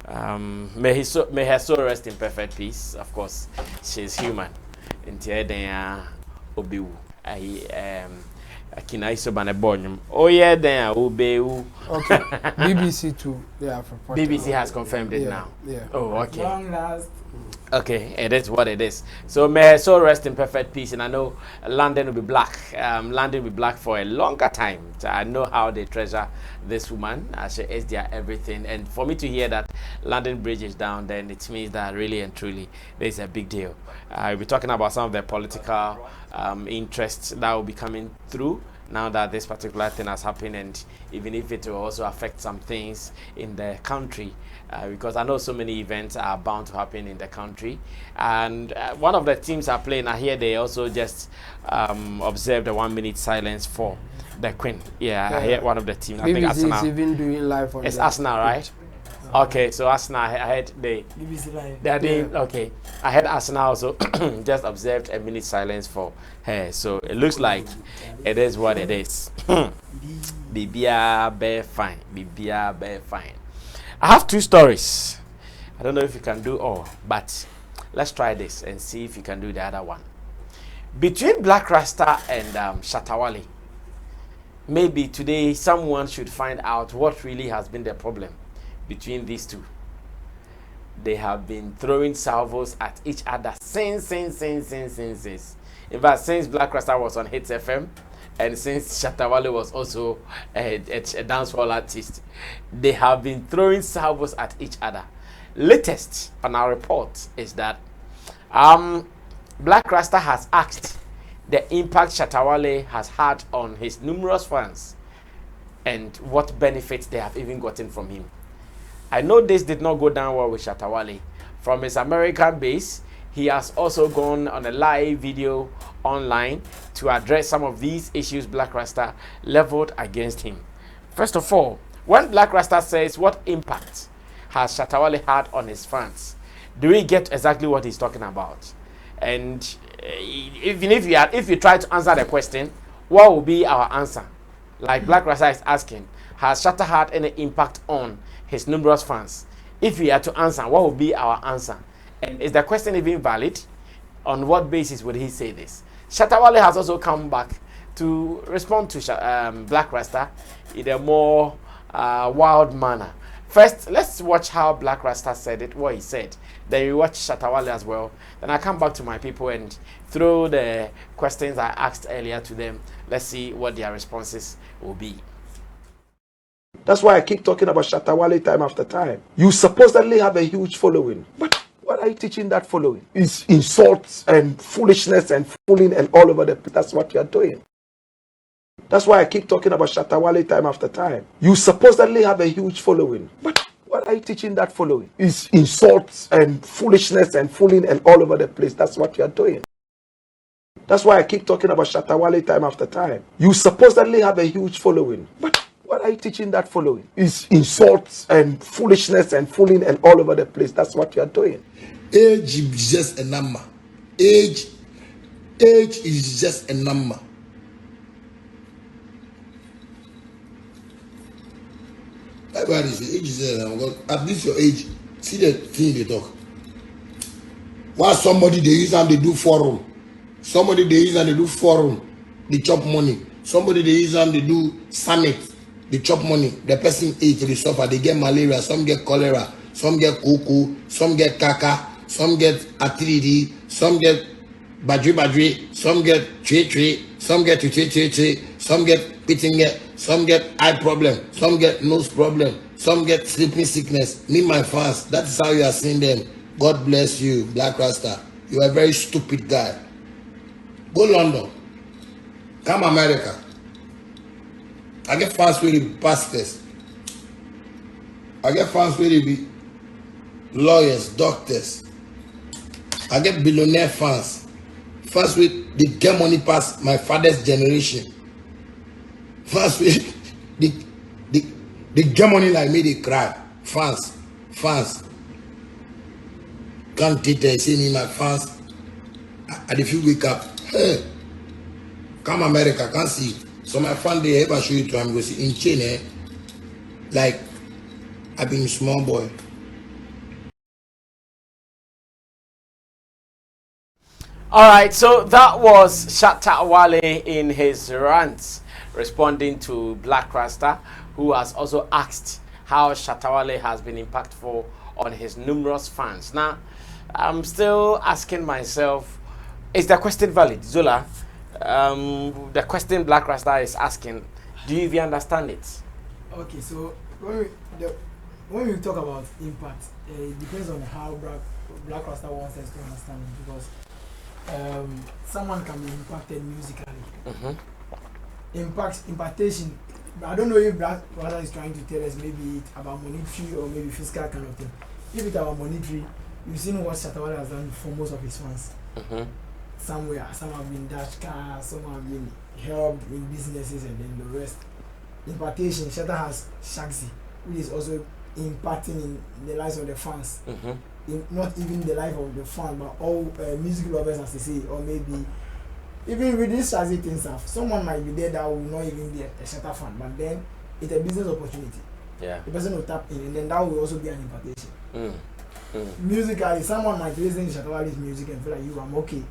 May her soul rest in perfect peace. Of course, she's human. Obiwu. Akina iso bane bonyum. Oh yeah, then Obiwu. Okay. BBC too. They have reported. BBC has confirmed it now. Yeah. Oh, okay. Long last. Okay, it is what it is. So may her soul rest in perfect peace, and I know London will be black. London will be black for a longer time. So I know how they treasure this woman. She is their everything. And for me to hear that London Bridge is down, then it means that really and truly there's a big deal. We'll be talking about some of the political interests that will be coming through now that this particular thing has happened, and even if it will also affect some things in the country. Because I know so many events are bound to happen in the country, and one of the teams are playing. I hear they also just observed a 1 minute silence for the Queen. Yeah, I hear one of the teams. I think Arsenal is even doing live on. It's Arsenal, right? Okay, so Arsenal. I heard BBC Live. They are doing okay. I heard Arsenal also just observed a minute silence for her. So it looks like it is what it is. Bibia bear fine. Bibia bear fine. I have two stories. I don't know if you can do all, but let's try this and see if you can do the other one. Between Blakk Rasta and Shatta Wale, maybe today someone should find out what really has been the problem between these two. They have been throwing salvos at each other since. In fact, since Blakk Rasta was on Hits FM, and since Shatta Wale was also a dancehall artist, they have been throwing salvos at each other. Latest on our report is that Blakk Rasta has asked the impact Shatta Wale has had on his numerous fans and what benefits they have even gotten from him. I know this did not go down well with Shatta Wale. From his American base, he has also gone on a live video online to address some of these issues Blakk Rasta leveled against him. First of all, when Blakk Rasta says what impact has Shatta Wale had on his fans, do we get exactly what he's talking about? And even if you try to answer the question, what will be our answer? Like Blakk Rasta is asking, has Shatta had any impact on his numerous fans? If we are to answer, what will be our answer? And is the question even valid? On what basis would he say this? Shatta Wale has also come back to respond to Blakk Rasta in a more wild manner. First, let's watch how Blakk Rasta said it, what he said. Then we watch Shatta Wale as well. Then I come back to my people and throw the questions I asked earlier to them. Let's see what their responses will be. That's why I keep talking about Shatta Wale time after time. You supposedly have a huge following, but what are you teaching that following? It's insults and foolishness and fooling and all over the place. That's what you're doing. That's why I keep talking about Shatta Wale time after time. You supposedly have a huge following, but what are you teaching that following? It's insults and foolishness and fooling and all over the place. That's what you're doing. That's why I keep talking about Shatta Wale time after time. You supposedly have a huge following, but what are you teaching that following? It's insults and foolishness and fooling and all over the place. That's what you're doing. Age is just a number. Age Age is just a number. Everybody say age is a number. At least your age, see the thing they talk. Why somebody they use and they do forum? Somebody they use and they do forum, they chop money. Somebody they use and they do summit, they chop money. The person age they suffer, they get malaria, some get cholera, some get cuckoo, some get kaka, some get arthritis, some get badri, some get tree, some get tree, some get pitting, some get eye problem, some get nose problem, some get sleeping sickness. Me, my fans, that is how you are seeing them. God bless you, Blakk Rasta. You are a very stupid guy. Go London. Come America. I get fans with the pastors. I get fans with the lawyers, doctors. I get billionaire fans. Fans with the get money past my father's generation. Fans with the get money like me, they cry. Fans. Can't take it, see me, my fans. I feel wake up. Hey, come America, can't see. So my fan they ever show you to him, go see in chain, like I've been a small boy. All right, so that was Shatta Wale in his rants responding to Blakk Rasta, who has also asked how Shatta Wale has been impactful on his numerous fans. Now, I'm still asking myself, is the question valid, Zola? The question Blakk Rasta is asking, do you even understand it? Okay, so when we talk about impact, it depends on how Blakk Rasta wants us to understand it, because someone can be impacted musically. Impactation, I don't know if Blakk Rasta is trying to tell us maybe about monetary or maybe physical kind of thing. If it's about monetary, you've seen what Shatta Wale has done for most of his fans. Somewhere, some have been dash cars, some have been helped in businesses, and then the rest. Impartation, Shatta has Shaxi, which is also impacting in the lives of the fans. Not even the life of the fan, but all music lovers, as they say, or maybe even with this Shaxi thing stuff, someone might be there that will not even be a Shatta fan, but then it's a business opportunity. Yeah. The person will tap in, and then that will also be an impartation. Musically, someone might listen to Shatta Wale's music and feel like I'm okay.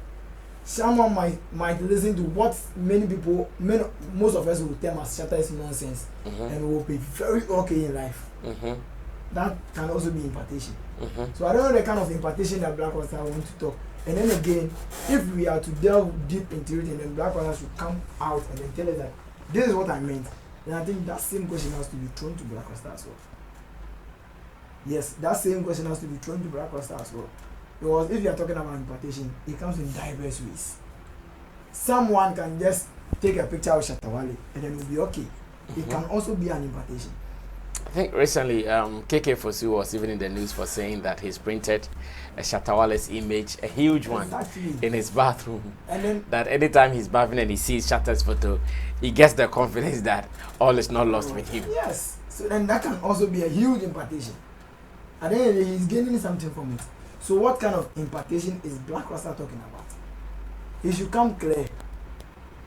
Someone might listen to what most of us will tell as Shatta is nonsense, and will be very okay in life. That can also be impartation. So I don't know the kind of impartation that Blakk Rasta want to talk. And then again, if we are to delve deep into it, and then Blakk Rasta should come out and then tell us that this is what I meant, then I think that same question has to be thrown to Blakk Rasta as well. Yes, that same question has to be thrown to Blakk Rasta as well. Because if you are talking about impartation, it comes in diverse ways. Someone can just take a picture of Shatta Wale and then it will be okay. It can also be an impartation. I think recently KK Fosu was even in the news for saying that he's printed a Shatta Wale's image, a huge one, in his bathroom. And then, that anytime he's bathing and he sees Shatta's photo, he gets the confidence that all is not lost with him. Yes. So then that can also be a huge impartation. And then he's gaining something from it. So what kind of impartation is Blakk Rasta talking about? He should come clear.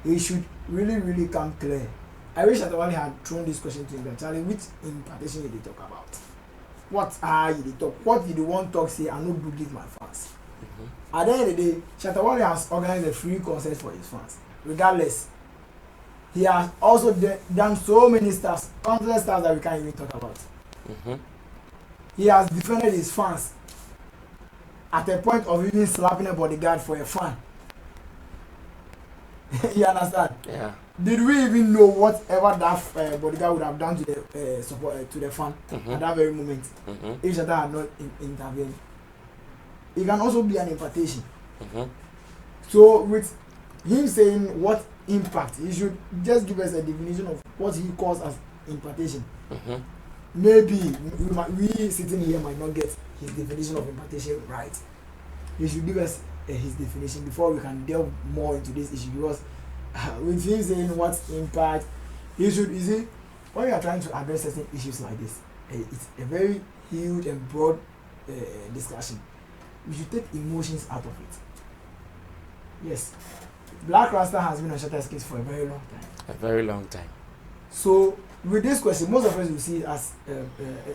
He should really come clear. I wish Shatta Wale had thrown this question to him. Charlie, which impartation did he talk about? What are you talk? What did the one talk say? I not believe my fans. At the end of the day, Shatta Wale has organized a free concert for his fans. Regardless, he has also done so many stars, countless stars that we can't even talk about. He has defended his fans at the point of even slapping a bodyguard for a fan. You understand? Yeah. Did we even know whatever that bodyguard would have done to the support to the fan at that very moment if Shatta had not intervened? It can also be an impartation. So with him saying what impact, he should just give us a definition of what he calls as impartation. Maybe we sitting here might not get his definition of impartation right. He should give us his definition before we can delve more into this issue, because with him saying what impact, he should, you see, when we are trying to address certain issues like this, it's a very huge and broad discussion. We should take emotions out of it. Yes. Blakk Rasta has been on Shatta's case for a very long time. A very long time. So with this question, most of us will see it as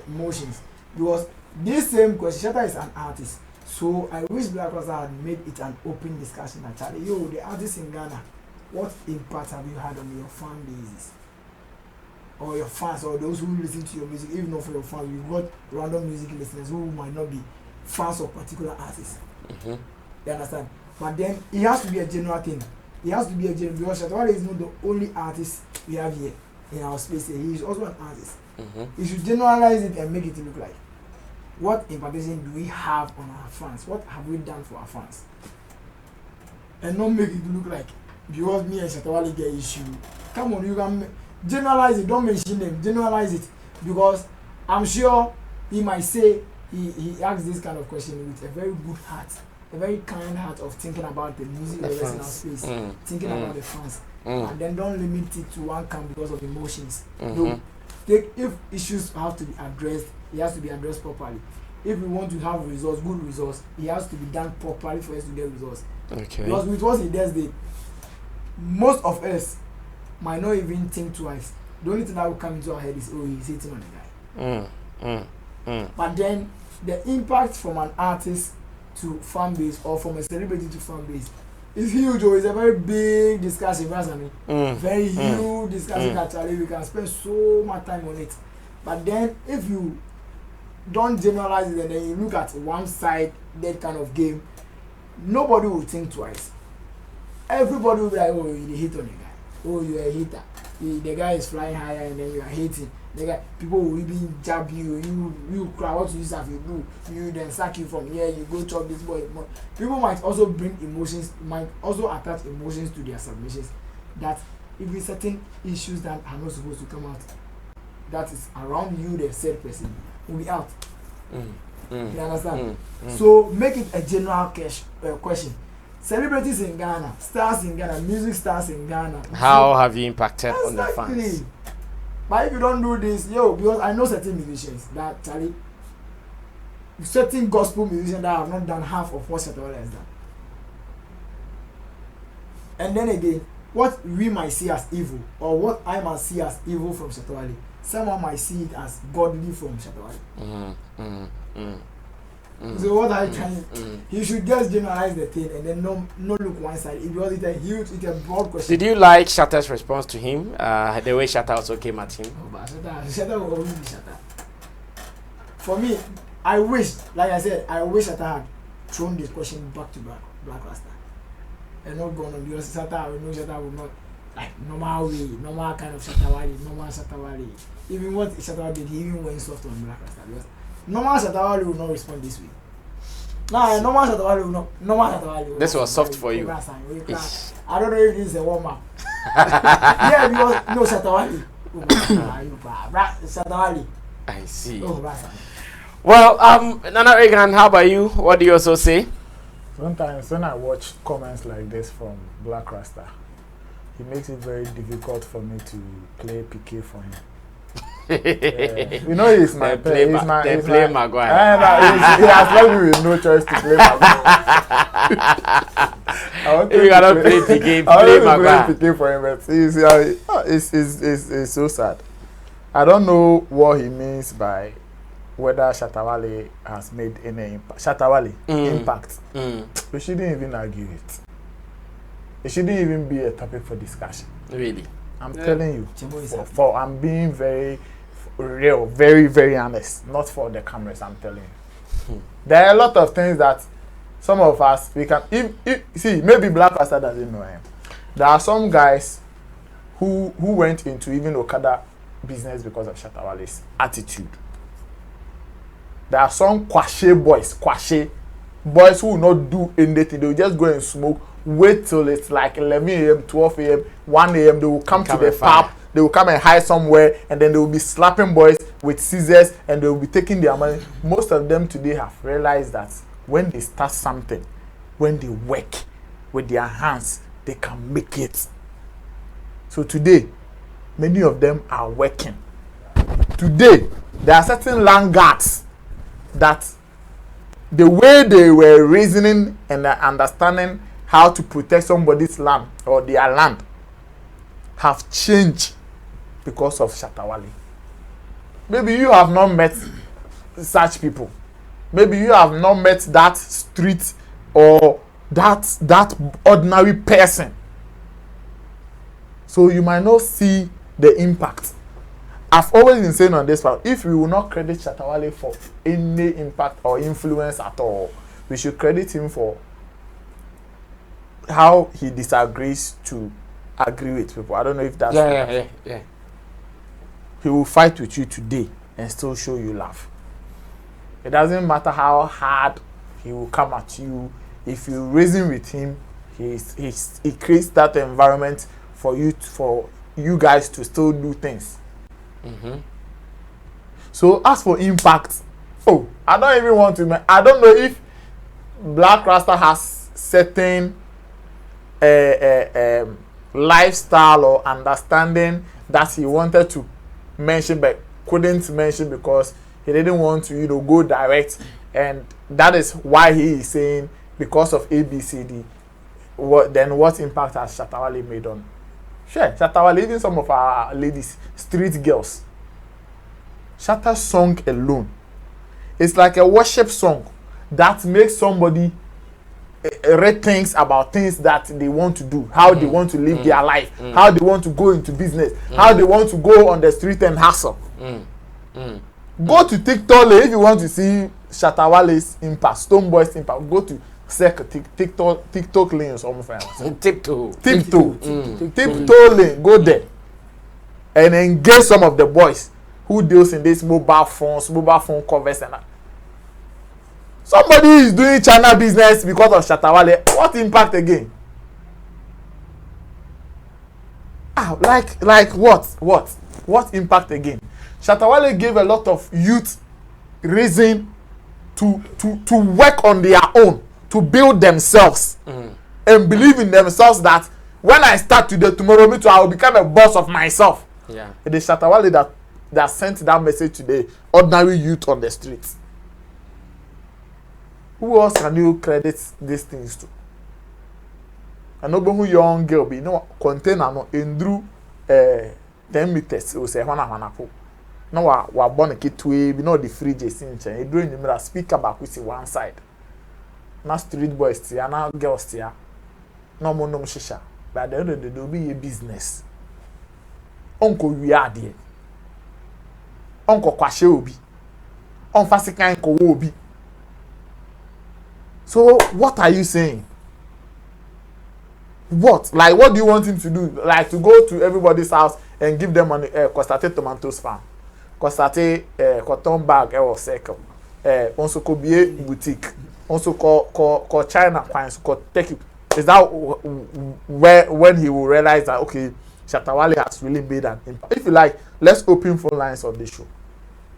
emotions, because this same question, Shatta is an artist. So I wish Blakk Rasta had made it an open discussion. Actually, yo, the artists in Ghana, what impact have you had on your fan bases? Or your fans, or those who listen to your music, even not for your fans, you've got random music listeners who might not be fans of particular artists. Mm-hmm. You understand? But then it has to be a general thing. It has to be a general, because Shatta Wale is not the only artist we have here in our space. He is also an artist. Mm-hmm. You should generalize it and make it look like, what impartation do we have on our fans? What have we done for our fans? And not make it look like, because me and Shatta Wale get issue. Come on, you can generalize it, don't mention them, generalize it, because I'm sure he might say he asks this kind of question with a very good heart, a very kind heart of thinking about the music in our space, thinking about the fans, and then don't limit it to one camp because of emotions. No, if issues have to be addressed, it has to be addressed properly. If we want to have results, good results, it has to be done properly for us to get results. Okay. Because with what he does, most of us might not even think twice. The only thing that will come into our head is, oh, he's hitting on the guy. But then the impact from an artist to fan base, or from a celebrity to fan base, is huge. Or it's a very big discussion, very huge discussion. Actually, we can spend so much time on it. But then if you don't generalize it and then you look at one side, that kind of game, nobody will think twice. Everybody will be like, oh, you hit on the guy. Oh, you're a hater. The guy is flying higher and then you are hating. The guy, people will even jab you. You cry. What you have you do? You then sack you from here. You go chop this boy. People might also bring emotions. Might also attach emotions to their submissions. That if it's certain issues that are not supposed to come out, that is around you, the said person will be out. You understand? So make it a general question. Celebrities in Ghana, stars in Ghana, music stars in Ghana. How have you impacted on the fans? But if you don't do this, because I know certain musicians that Charlie, certain gospel musicians that have not done half of what Shatta Wale has done. And then again, what we might see as evil, or what I might see as evil from Shatta Wale, someone might see it as godly from Shatta Wale. So what I trying, you should just generalize the thing and then no look one side. Because it's a huge, it's a broad question. Did you like Shatta's response to him? The way Shatta also came at him? Oh, but Shatta will always be Shatta. For me, I wish, like I said, I wish Shatta had thrown this question back to Blakk Rasta. And not gone on, because Shatta, I know Shatta will not, like, normal way, normal kind of Shatta Wale, normal Shatta Wale. Even what Shatta Wale did, he even went soft on Blakk Rasta. Because normal Shatta Wale will not respond this way. Nah, normal Shatta Wale will not. Normal Shatta Wale. This was soft for you. I don't know if this is a warm up. Yeah, because no Shatta Wale. Shatta Wale. I see. Oh, well, Nana Reagan, how about you? What do you also say? Sometimes when I watch comments like this from Blakk Rasta, it makes it very difficult for me to play PK for him. You know, he's my play. He's play Maguire. He has left me with no choice to play Maguire. If you cannot play PK, play Maguire. Play PK for him, but it's so sad. I don't know what he means by whether Shatta Wale has made any impact. Shatta Wale impact. We shouldn't even argue it. It shouldn't even be a topic for discussion. Really? I'm telling you, I'm being very real, very, very honest. Not for the cameras, I'm telling you. There are a lot of things that some of us, we can, see, maybe Blakk Rasta doesn't know him. There are some guys who went into even Okada business because of Shatta Wale's attitude. There are some kwashe boys who will not do anything. They will just go and smoke, wait till it's like 11 a.m., 12 a.m., 1 a.m. They will come to the pub, they will come and hide somewhere, and then they will be slapping boys with scissors, and they will be taking their money. Most of them today have realized that when they start something, when they work with their hands, they can make it. So today, many of them are working. Today, there are certain laggards that the way they were reasoning and understanding how to protect somebody's land or their land have changed because of Shatta Wale. Maybe you have not met such people. Maybe you have not met that street or that ordinary person. So you might not see the impact. I've always been saying on this part, if we will not credit Shatta Wale for any impact or influence at all, we should credit him for how he disagrees to agree with people. I don't know if that's yeah. He will fight with you today and still show you love. It doesn't matter how hard he will come at you. If you reason with him, he creates that environment for you guys to still do things. So as for impact, I don't even want to. I don't know if Blakk Rasta has certain lifestyle or understanding that he wanted to mention but couldn't mention because he didn't want to, go direct, and that is why he is saying because of ABCD. What impact has Shatta Wale made on? Sure, Shatta Wale, even some of our ladies, street girls. Shatta's song alone, it's like a worship song that makes somebody rethink about things that they want to do, how they want to live their life, how they want to go into business, how they want to go on the street and hustle. Go to TikTok if you want to see Shatta Wale's impact, Stoneboy's impact. Go to TikTok lane or something. Tiptoe lane. Go there and engage some of the boys who deals in this mobile phone covers and that. Somebody is doing China business because of Shatta Wale. What impact again? Like what? What impact again? Shatta Wale gave a lot of youth reason to work on their own, to build themselves, and believe in themselves that when I start today, tomorrow, me too, I will become a boss of myself. Yeah. It is Shatta Wale that sent that message to the ordinary youth on the streets. Who else can you credit these things to? I know who young girl be container no endru 10 meters o say hwana po. No wa born kid to be no the fridge is in chen. E do in the speaker back we see one side. Na street boys tia na girls tia. No mo shisha. But the end of the day be a business. Onko wi ade. Onko kwashe obi. On fasikan ko obi. So what are you saying? What? Like, what do you want him to do? Like, to go to everybody's house and give them money, constate tomatoes farm, constate cotton bag or circle, also could be a boutique, also call China clients, call take it. Is that when he will realize that, okay, Shatta Wale has really made an impact? If you like, let's open phone lines on this show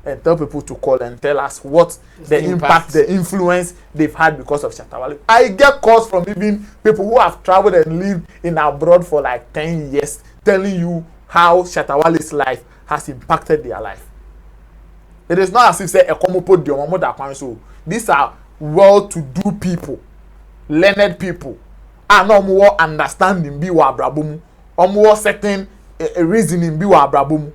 and tell people to call and tell us what the impact, the influence they've had because of Shatta Wale. I get calls from even people who have traveled and lived in abroad for like 10 years telling you how Shatta Wale's life has impacted their life. It is not as if say a komopo di omo da kwan so. These are well-to-do people, learned people, and no more understanding bi wa abrabomu, more certain reasoning bi wa abrabomu.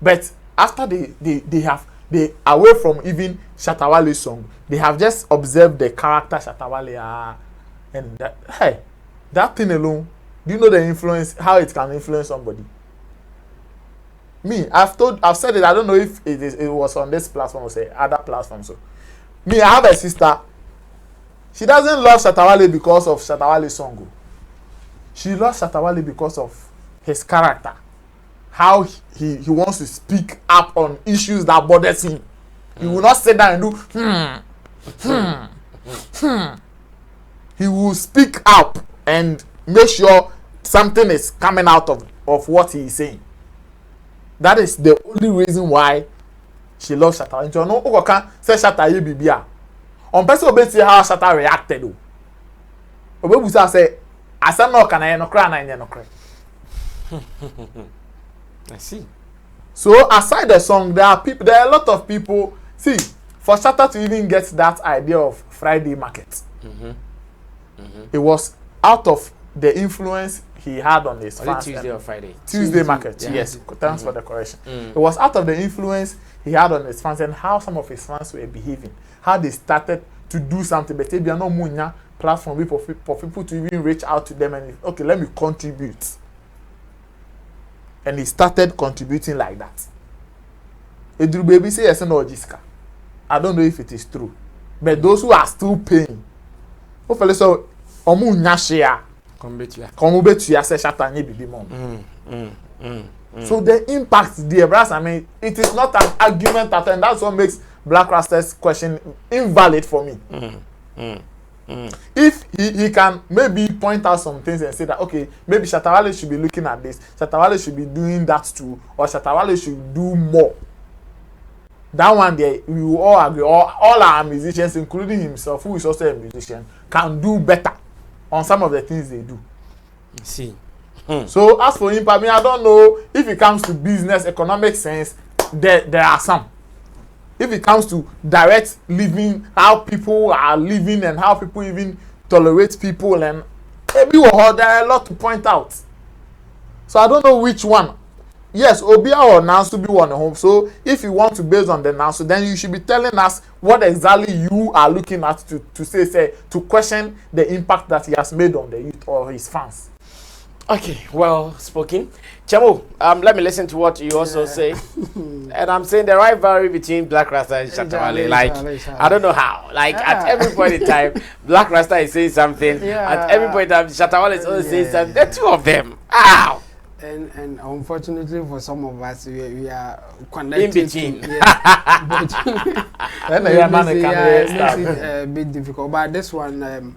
But after they away from even Shatta Wale's song, they have just observed the character Shatta Wale and that thing alone. Do you know the influence, how it can influence somebody? Me, I've said it. I don't know if it was on this platform or say other platforms. So, me, I have a sister. She doesn't love Shatta Wale because of Shatta Wale's song. She loves Shatta Wale because of his character. How he wants to speak up on issues that bothers him. He will not sit down and do He will speak up and make sure something is coming out of what he is saying. That is the only reason why she loves Shatta. And you know, okay, say Shatta ye bibia. On person obe see how Shatta reacted o. Obe busa say, asa no kana no kra na no kra. I see. So aside the song, there are a lot of people. See, for Shatta to even get that idea of Friday market, it was out of the influence he had on his Was it fans. Tuesday or Friday? Tuesday market, Yeah. yes. Thanks for the correction. It was out of the influence he had on his fans and how some of his fans were behaving, how they started to do something. But maybe no munya platform for people to even reach out to them and okay, let me contribute. And he started contributing like that. Edru baby say yes no Jiska. I don't know if it is true, but those who are still paying, hopefully so omu nya share. Come betua say Shatta nye bibi mom. So the impact there, brass, I mean, it is not an argument at all, and that's what makes Blakk Rasta's question invalid for me. If he can maybe point out some things and say that okay, maybe Shatta Wale should be looking at this, Shatta Wale should be doing that too, or Shatta Wale should do more. That one there, we will all agree, all our musicians, including himself, who is also a musician, can do better on some of the things they do. See. So as for him, I mean, I don't know if it comes to business, economic sense, there are some. If it comes to direct living, how people are living and how people even tolerate people, and maybe there are a lot to point out. So I don't know which one. Yes, Obia or Nansu be one home. So if you want to base on the Nansu, then you should be telling us what exactly you are looking at to say to question the impact that he has made on the youth or his fans. Okay, well spoken. Chamo, let me listen to what you also say. And I'm saying the rivalry between Blakk Rasta and Shatta Wale. Like, I don't know how. Like, at every point in time, Blakk Rasta is saying something. At every point in time, Shatta Wale is also saying something. The two of them. Ow! And unfortunately for some of us, we are connected in between. It makes it a bit difficult. But this one,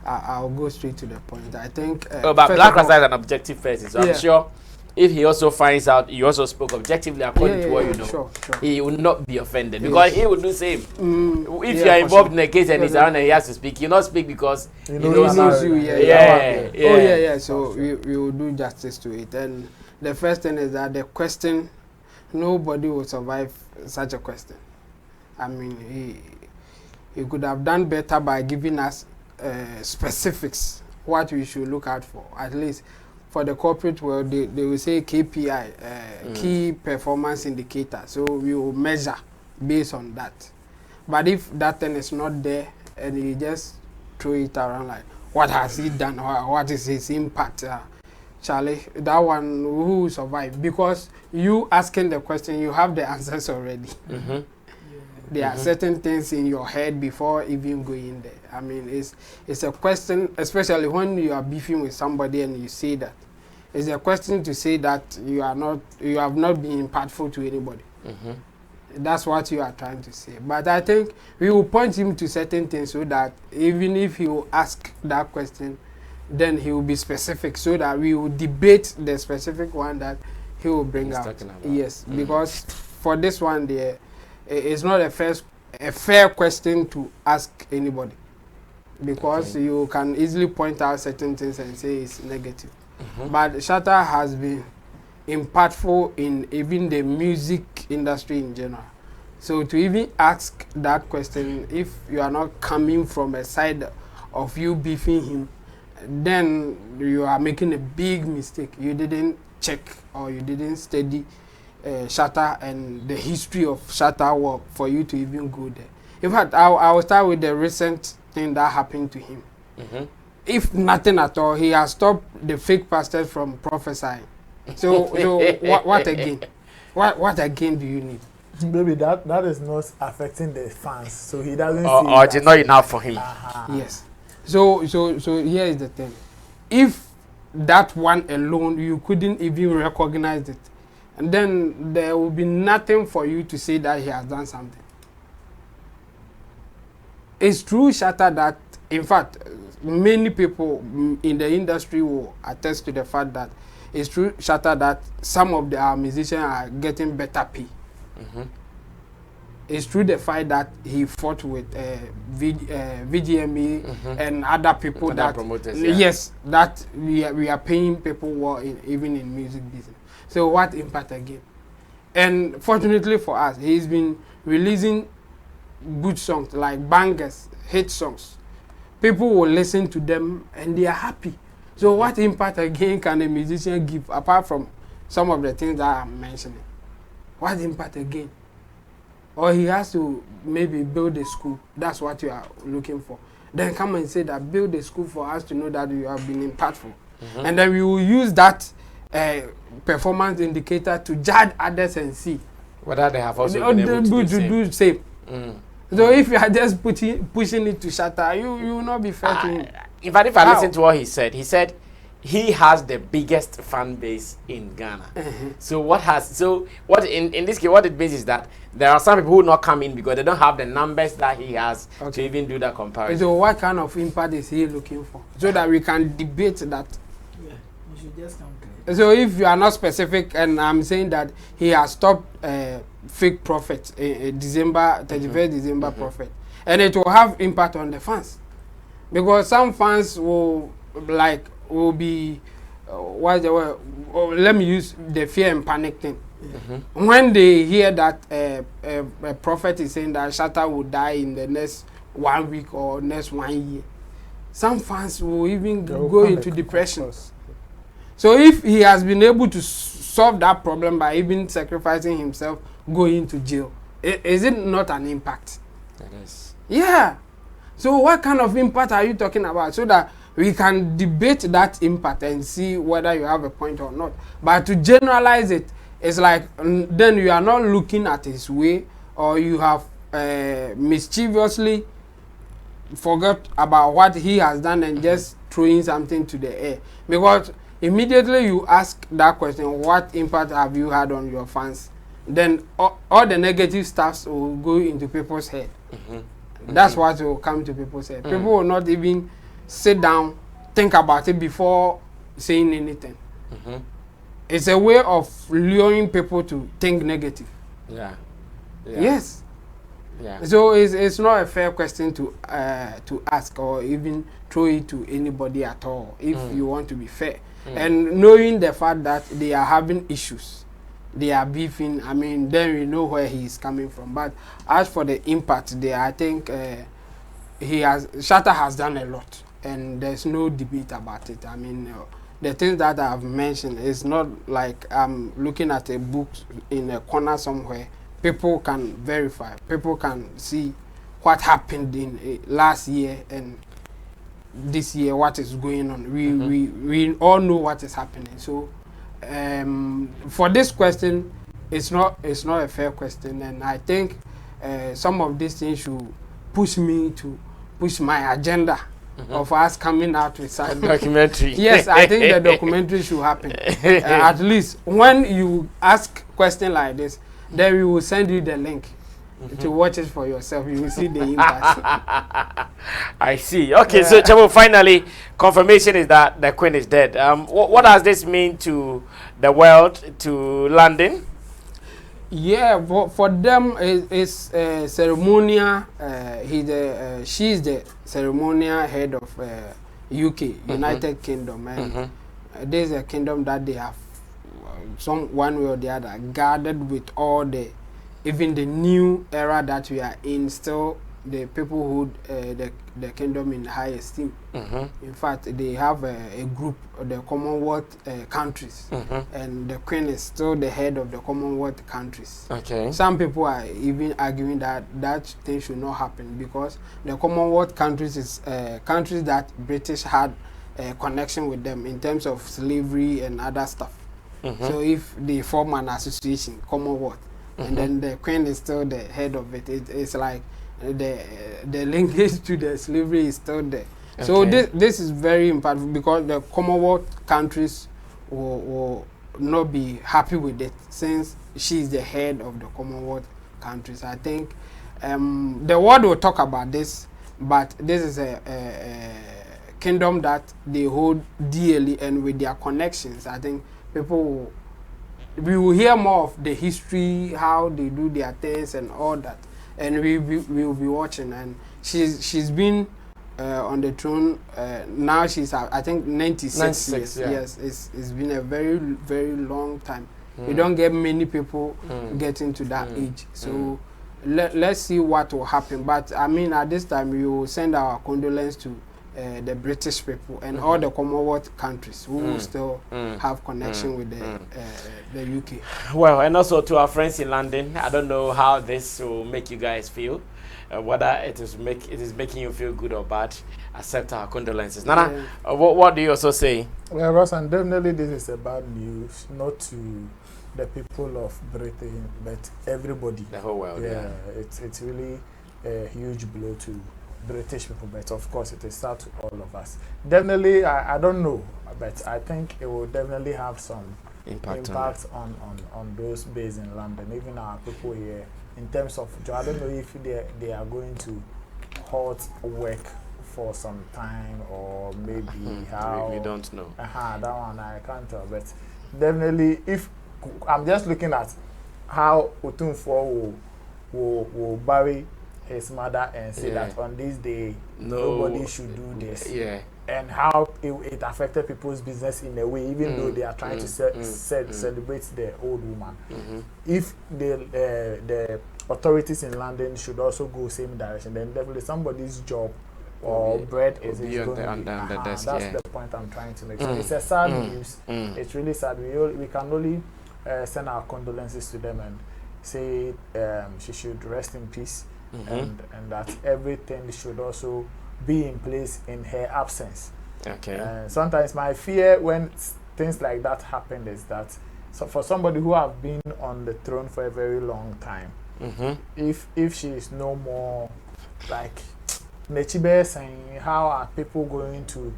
I'll go straight to the point. I think. But Blakk Rasta is an objective person, so I'm sure if he also finds out you also spoke objectively according to what you know, sure. he will not be offended because he will do the same. If you are involved in a case and he's around and he has to speak, he will not speak because he knows you. Yeah. So we will do justice to it. And the first thing is that the question, nobody will survive such a question. I mean, he could have done better by giving us specifics, what we should look out for. At least for the corporate world, they will say KPI, key performance indicator. So we will measure based on that. But if that thing is not there and you just throw it around like, what has he done or what is his impact? Charlie, that one who will survive? Because you asking the question, you have the answers already. There are certain things in your head before even going there. I mean, it's a question, especially when you are beefing with somebody and you say that. It's a question to say that you have not been impactful to anybody. That's what you are trying to say. But I think we will point him to certain things so that even if he will ask that question, then he will be specific so that we will debate the specific one that he will bring out. Yes, because for this one there, it's not a fair question to ask anybody, because you can easily point out certain things and say it's negative. But Shatta has been impactful in even the music industry in general. So to even ask that question, if you are not coming from a side of you beefing him, then you are making a big mistake. You didn't check or you didn't study Shatta and the history of Shatta work for you to even go there. In fact, I will start with the recent thing that happened to him. If nothing at all, he has stopped the fake pastors from prophesying. So what again? What again do you need? Maybe that is not affecting the fans, so he doesn't. Or it's not enough for him. Yes. So here is the thing. If that one alone, you couldn't even recognize it, and then there will be nothing for you to say that he has done something. It's true, Shatta, that in fact many people in the industry will attest to the fact that it's true, Shatta, that some of our musicians are getting better pay. It's true the fact that he fought with VGME and other people that promoters, yes, that we are paying people well even in music business. So what impact again? And fortunately for us, he's been releasing good songs like bangers, hit songs. people will listen to them and they are happy. So what impact again can a musician give apart from some of the things that I'm mentioning? What impact again? Or he has to maybe build a school. That's what you are looking for. Then come and say that build a school for us to know that you have been impactful. And then we will use that performance indicator to judge others and see whether they have also been able to do the same. So if you are just pushing it to Shatta, you will not be fair to him. In fact, if I listen to what he said he has the biggest fan base in Ghana. So what in this case what it means is that there are some people who will not come in because they don't have the numbers that he has to even do that comparison. So what kind of impact is he looking for? So that we can debate that. Yeah, you should just come clear. So if you are not specific, and I'm saying that he has stopped fake prophet, December 31st December prophet, and it will have impact on the fans, because some fans will be let me use the fear and panic thing. When they hear that a prophet is saying that Shatta will die in the next 1 week or next 1 year, some fans will even go into depression. So if he has been able to solve that problem by even sacrificing himself, going to jail, is it not an impact? It is. Yeah. So what kind of impact are you talking about? So that we can debate that impact and see whether you have a point or not. But to generalize it, it's like then you are not looking at his way, or you have mischievously forgot about what he has done and just throwing something to the air. Because immediately you ask that question, what impact have you had on your fans? Then all the negative stuff will go into people's head. That's what will come to people's head. People will not even sit down, think about it before saying anything. It's a way of luring people to think negative. Yeah. Yes. Yeah. So it's not a fair question to ask or even throw it to anybody at all if you want to be fair. And knowing the fact that they are having issues, they are beefing, I mean, then we know where he is coming from. But as for the impact there, I think Shatta has done a lot, and there's no debate about it. I mean, the things that I have mentioned is not like I'm looking at a book in a corner somewhere. People can verify. People can see what happened in last year and this year, what is going on. We all know what is happening. So for this question, it's not a fair question, and I think some of these things should push me to push my agenda of us coming out with some documentary. Yes, I think the documentary should happen. At least when you ask question like this, then we will send you the link to watch it for yourself. You will see the impact. I see. Okay, so Chabo, finally, confirmation is that the Queen is dead. What does this mean to the world, to London? Yeah, for them, it's ceremonial. She's the ceremonial head of UK, United Kingdom, and this is a kingdom that they have some one way or the other guarded with all the, even the new era that we are in, still the people hold the kingdom in high esteem. In fact, they have a group, the Commonwealth countries, and the Queen is still the head of the Commonwealth countries. Some people are even arguing that that thing should not happen, because the Commonwealth countries is countries that British had a connection with them in terms of slavery and other stuff. So if they form an association, Commonwealth, and then the Queen is still the head of it, it's like the linkage to the slavery is still there. So this is very important, because the Commonwealth countries will not be happy with it, since she is the head of the Commonwealth countries. I think the world will talk about this, but this is a kingdom that they hold dearly, and with their connections, I think we will hear more of the history, how they do their things and all that, and we will be watching. And she's been on the throne now. She's I think 96 years. Yeah. Yes, it's been a very, very long time. You don't get many people getting to that age. So let's see what will happen. But I mean, at this time, we will send our condolences to the British people and all the Commonwealth countries who will still have connection with the UK. Well, and also to our friends in London, I don't know how this will make you guys feel. Whether it is making you feel good or bad, accept our condolences. Nana, what do you also say? Well, Ross, and definitely this is a bad news, not to the people of Britain, but everybody. The whole world. Yeah. It's really a huge blow to British people, but of course it is sad to all of us. Definitely, I don't know, but I think it will definitely have some impact on those based in London, even our people here. In terms of job, I don't know if they are going to halt work for some time or maybe how. We don't know. That one I can't tell. But definitely, if I'm just looking at how Otunfo will bury his mother and say that on this day nobody should do this. Yeah. And how it affected people's business in a way, even though they are trying to celebrate the old woman. If the authorities in London should also go same direction, then definitely somebody's job or bread is going to be that's the point I'm trying to make. So it's a sad news. It's really sad. We can only send our condolences to them and say she should rest in peace, and that everything should also be in place in her absence. Okay. Sometimes my fear when things like that happen is that for somebody who have been on the throne for a very long time, if she is no more, like Nechibe saying, how are people going to,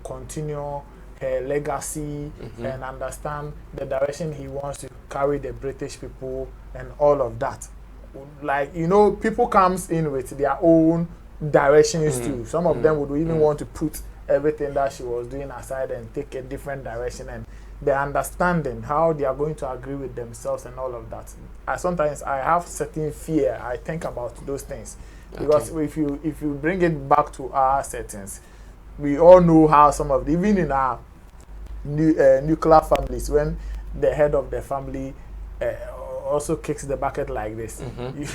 continue her legacy and understand the direction he wants to carry the British people and all of that? Like, people comes in with their own directions too. Some of them would even want to put everything that she was doing aside and take a different direction, and the understanding how they are going to agree with themselves and all of that. Sometimes I have certain fear. I think about those things because if you bring it back to our settings, we all know how some of even in our nuclear families, when the head of the family also kicks the bucket like this.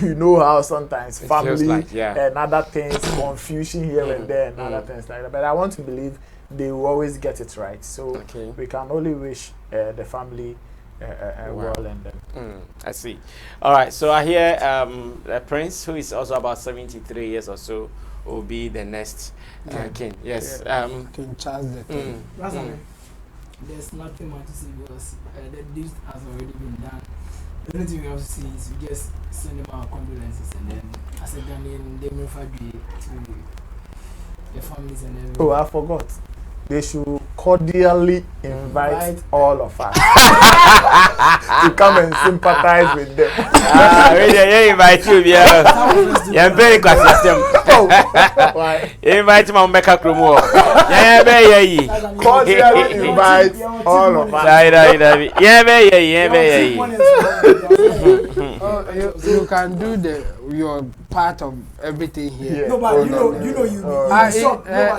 You know how sometimes it family and other things, confusion here and there and other things like that. But I want to believe they will always get it right. So we can only wish the family well and them. I see. All right. So I hear the Prince, who is also about 73 years or so, will be the next king. Yes. King Charles the Third. There's nothing more to say because the deed has already been done. The only thing we have to see is we just send them our condolences, and then as a Ghanaian, they refer to the families and everything. Oh, I forgot. They should cordially invite all of us to come and sympathize with them. Really, invite you, yeah. Very invite my Mecca Krumo. Cordially invite all of us. You can do your part of everything here. No, but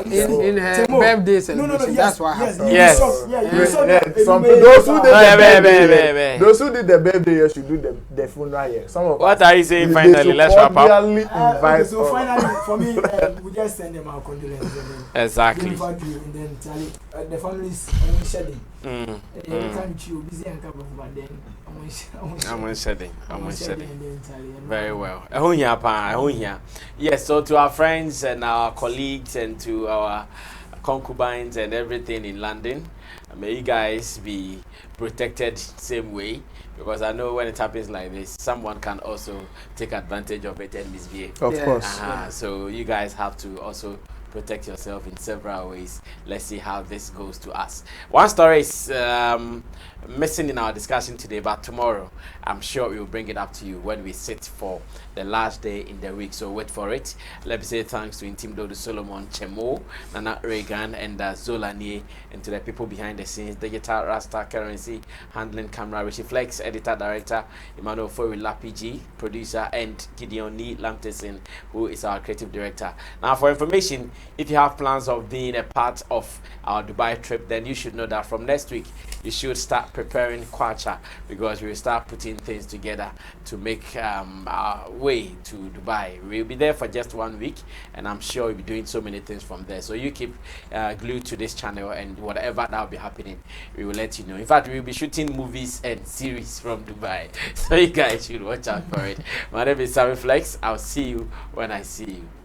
in her birthday celebration, that's what happened. Yes. Those who did the birthday here should do the funeral here. Some of what are you saying finally? Let's wrap up. So finally, for me, we just send them our condolences. Exactly. And then the families shedding. I'm shedding. Very well. Yes, so to our friends and our colleagues and to our concubines and everything in London, may you guys be protected same way, because I know when it happens like this, someone can also take advantage of it and misbehave. Of course. So you guys have to also protect yourself in several ways. Let's see how this goes to us. One story is missing in our discussion today, but tomorrow I'm sure we will bring it up to you when we sit for the last day in the week. So wait for it. Let me say thanks to Intimdo Solomon Chemo, Nana Reagan, and Zola Nie, and to the people behind the scenes, Digital Rasta Currency, handling camera, Richie Flex, editor director, Emmanuel Foy Lapiji, producer, and Gideon Nee Lamteson, who is our creative director. Now for information, if you have plans of being a part of our Dubai trip, then you should know that from next week you should start preparing kwacha, because we will start putting things together to make our way to Dubai. We'll be there for just 1 week, and I'm sure we'll be doing so many things from there. So you keep glued to this channel, and whatever that will be happening, we will let you know. In fact, we'll be shooting movies and series from Dubai, so you guys should watch out for it. My name is Sammy Flex. I'll see you when I see you.